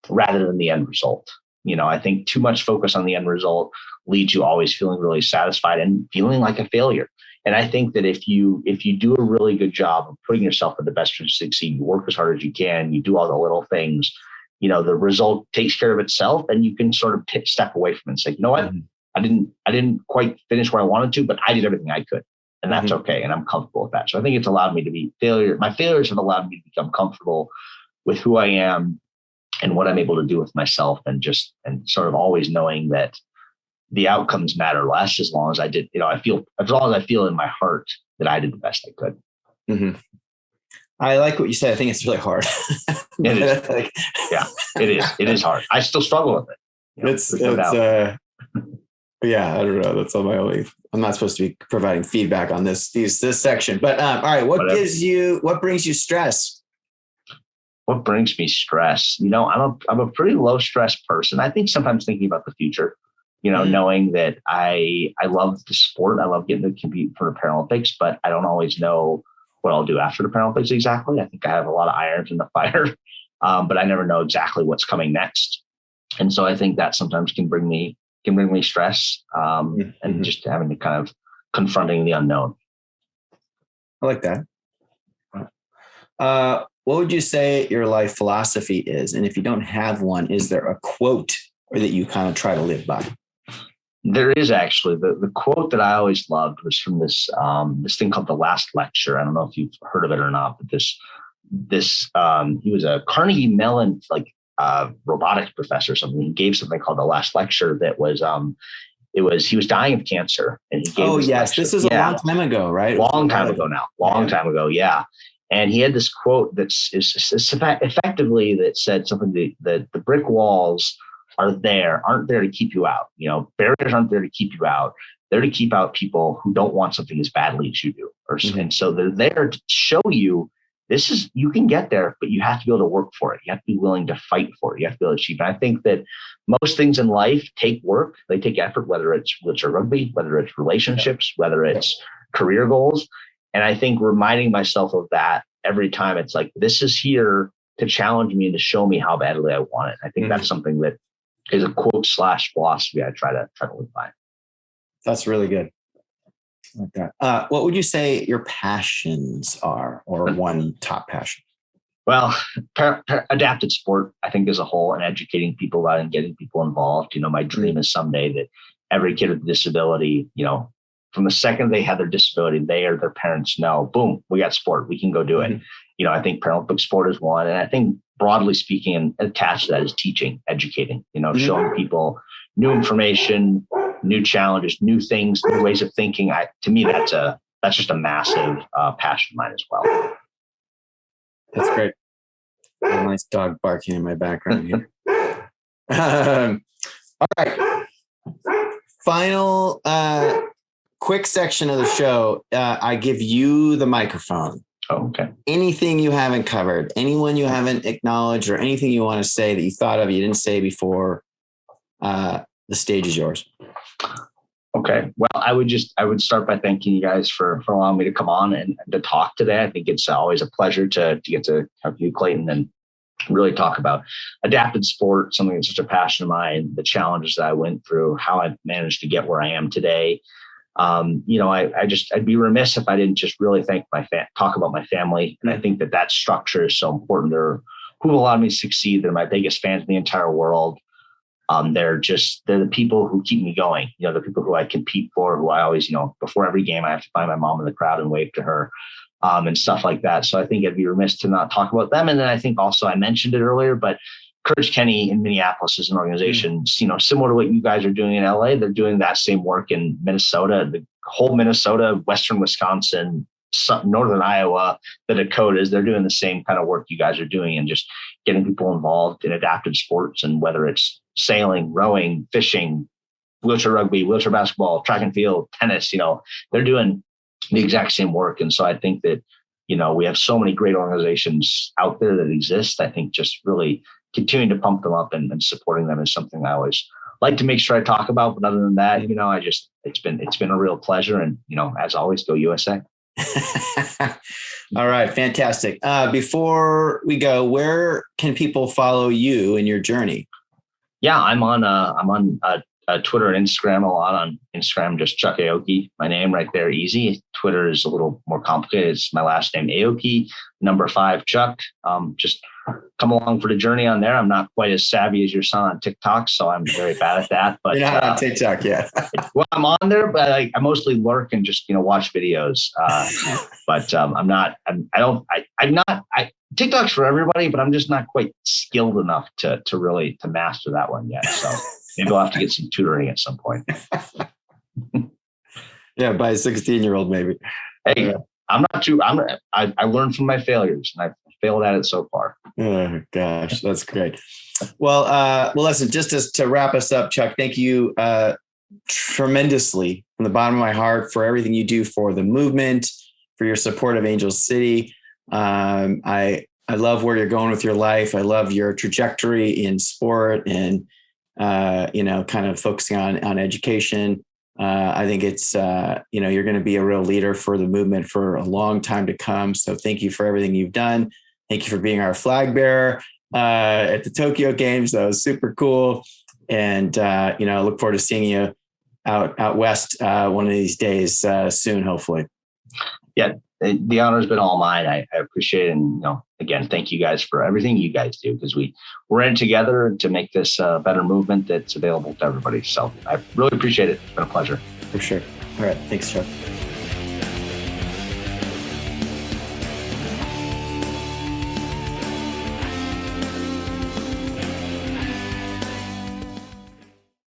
Speaker 3: rather than the end result. I think too much focus on the end result leads you always feeling really satisfied and feeling like a failure. And I think that if you do a really good job of putting yourself in the best to succeed, you work as hard as you can, you do all the little things, the result takes care of itself, and you can sort of step away from it and say, you know what, I didn't quite finish where I wanted to, but I did everything I could. And that's okay. And I'm comfortable with that. So I think it's allowed me to be my failures have allowed me to become comfortable with who I am and what I'm able to do with myself, and sort of always knowing that the outcomes matter less as long as I did, as long as I feel in my heart that I did the best I could.
Speaker 2: Mm-hmm. I like what you said. I think it's really hard.
Speaker 3: It is. Yeah, it is. It is hard. I still struggle with it.
Speaker 2: Yeah, I don't know. That's on my own. I'm not supposed to be providing feedback on this section, but all right. What brings you stress?
Speaker 3: What brings me stress? I'm a pretty low stress person. I think sometimes thinking about the future, knowing that I love the sport. I love getting to compete for the Paralympics, but I don't always know what I'll do after the Paralympics exactly. I think I have a lot of irons in the fire, but I never know exactly what's coming next. And so I think that sometimes can bring me stress, and just having to kind of confronting the unknown.
Speaker 2: I like that. What would you say your life philosophy is? And if you don't have one, is there a quote or that you kind of try to live by?
Speaker 3: There is actually. The quote that I always loved was from this thing called The Last Lecture. I don't know if you've heard of it or not, but he was a Carnegie Mellon robotics professor or something. He gave something called The Last Lecture that was he was dying of cancer, and he gave
Speaker 2: this is a long time ago, right?
Speaker 3: Long time ago, yeah. And he had this quote that's effectively that said something that the brick walls aren't there to keep you out. Barriers aren't there to keep you out. They're to keep out people who don't want something as badly as you do. And so they're there to show you you can get there, but you have to be able to work for it. You have to be willing to fight for it. You have to be able to achieve. And I think that most things in life take work. They take effort, whether it's rugby, whether it's relationships, whether it's career goals. And I think reminding myself of that every time, it's like, this is here to challenge me and to show me how badly I want it. I think that's something that is a quote / philosophy I try to live by.
Speaker 2: That's really good. I like that. What would you say your passions are, or one top passion?
Speaker 3: Well, adapted sport, I think, as a whole, and educating people about it and getting people involved. My dream is someday that every kid with a disability, from the second they have their disability, they or their parents know, boom, we got sport. We can go do it. I think Paralympic sport is one. And I think broadly speaking, and attached to that is teaching, educating, showing people new information, new challenges, new things, new ways of thinking. To me, that's just a massive passion of mine as well.
Speaker 2: That's great. A nice dog barking in my background here. All right. Final quick section of the show. I give you the microphone.
Speaker 3: Oh, okay.
Speaker 2: Anything you haven't covered, anyone you haven't acknowledged, or anything you want to say that you thought of, you didn't say before, the stage is yours.
Speaker 3: Okay. Well, I would start by thanking you guys for allowing me to come on and to talk today. I think it's always a pleasure to get to have you, Clayton, and really talk about adapted sport, something that's such a passion of mine, the challenges that I went through, how I managed to get where I am today. I'd be remiss if I didn't just really talk about my family. And I think that structure is so important. They're who allowed me to succeed. They're my biggest fans in the entire world. They're the people who keep me going. The people who I compete for, who I always, before every game, I have to find my mom in the crowd and wave to her, and stuff like that. So I think I'd be remiss to not talk about them. And then I think also I mentioned it earlier, but Courage Kenny in Minneapolis is an organization, similar to what you guys are doing in LA. They're doing that same work in Minnesota, the whole Minnesota, Western Wisconsin, Northern Iowa, the Dakotas. They're doing the same kind of work you guys are doing, and just getting people involved in adaptive sports, and whether it's sailing, rowing, fishing, wheelchair rugby, wheelchair basketball, track and field, tennis, they're doing the exact same work. And so I think that, we have so many great organizations out there that exist. I think just really continuing to pump them up and supporting them is something I always like to make sure I talk about. But other than that, it's been a real pleasure. And, as always, go USA.
Speaker 2: All right. Fantastic. Before we go, where can people follow you in your journey?
Speaker 3: Yeah, I'm on Twitter and Instagram a lot. On Instagram, just Chuck Aoki, my name right there, easy. Twitter is a little more complicated. It's my last name, Aoki, number 5, Chuck. Just come along for the journey on there. I'm not quite as savvy as your son on TikTok, so I'm very bad at that. But
Speaker 2: you're not on TikTok yet.
Speaker 3: Well, I'm on there, but I mostly lurk and just watch videos. But I'm not. TikTok's for everybody, but I'm just not quite skilled enough to really master that one yet. So maybe I'll have to get some tutoring at some point.
Speaker 2: Yeah, by a 16-year-old maybe.
Speaker 3: Hey, I learned from my failures, and I've failed at it so far.
Speaker 2: Oh gosh, that's great. Well, listen, just to wrap us up, Chuck, thank you tremendously from the bottom of my heart for everything you do for the movement, for your support of Angel City. I love where you're going with your life. I love your trajectory in sport and, kind of focusing on education. I think it's, you're going to be a real leader for the movement for a long time to come. So thank you for everything you've done. Thank you for being our flag bearer at the Tokyo Games. That was super cool. And, I look forward to seeing you out west one of these days soon, hopefully.
Speaker 3: Yeah, the honor has been all mine. I appreciate it. And, again, thank you guys for everything you guys do, because we're in together to make this a better movement that's available to everybody. So I really appreciate it. It's been a pleasure.
Speaker 2: For sure. All right. Thanks, Chuck.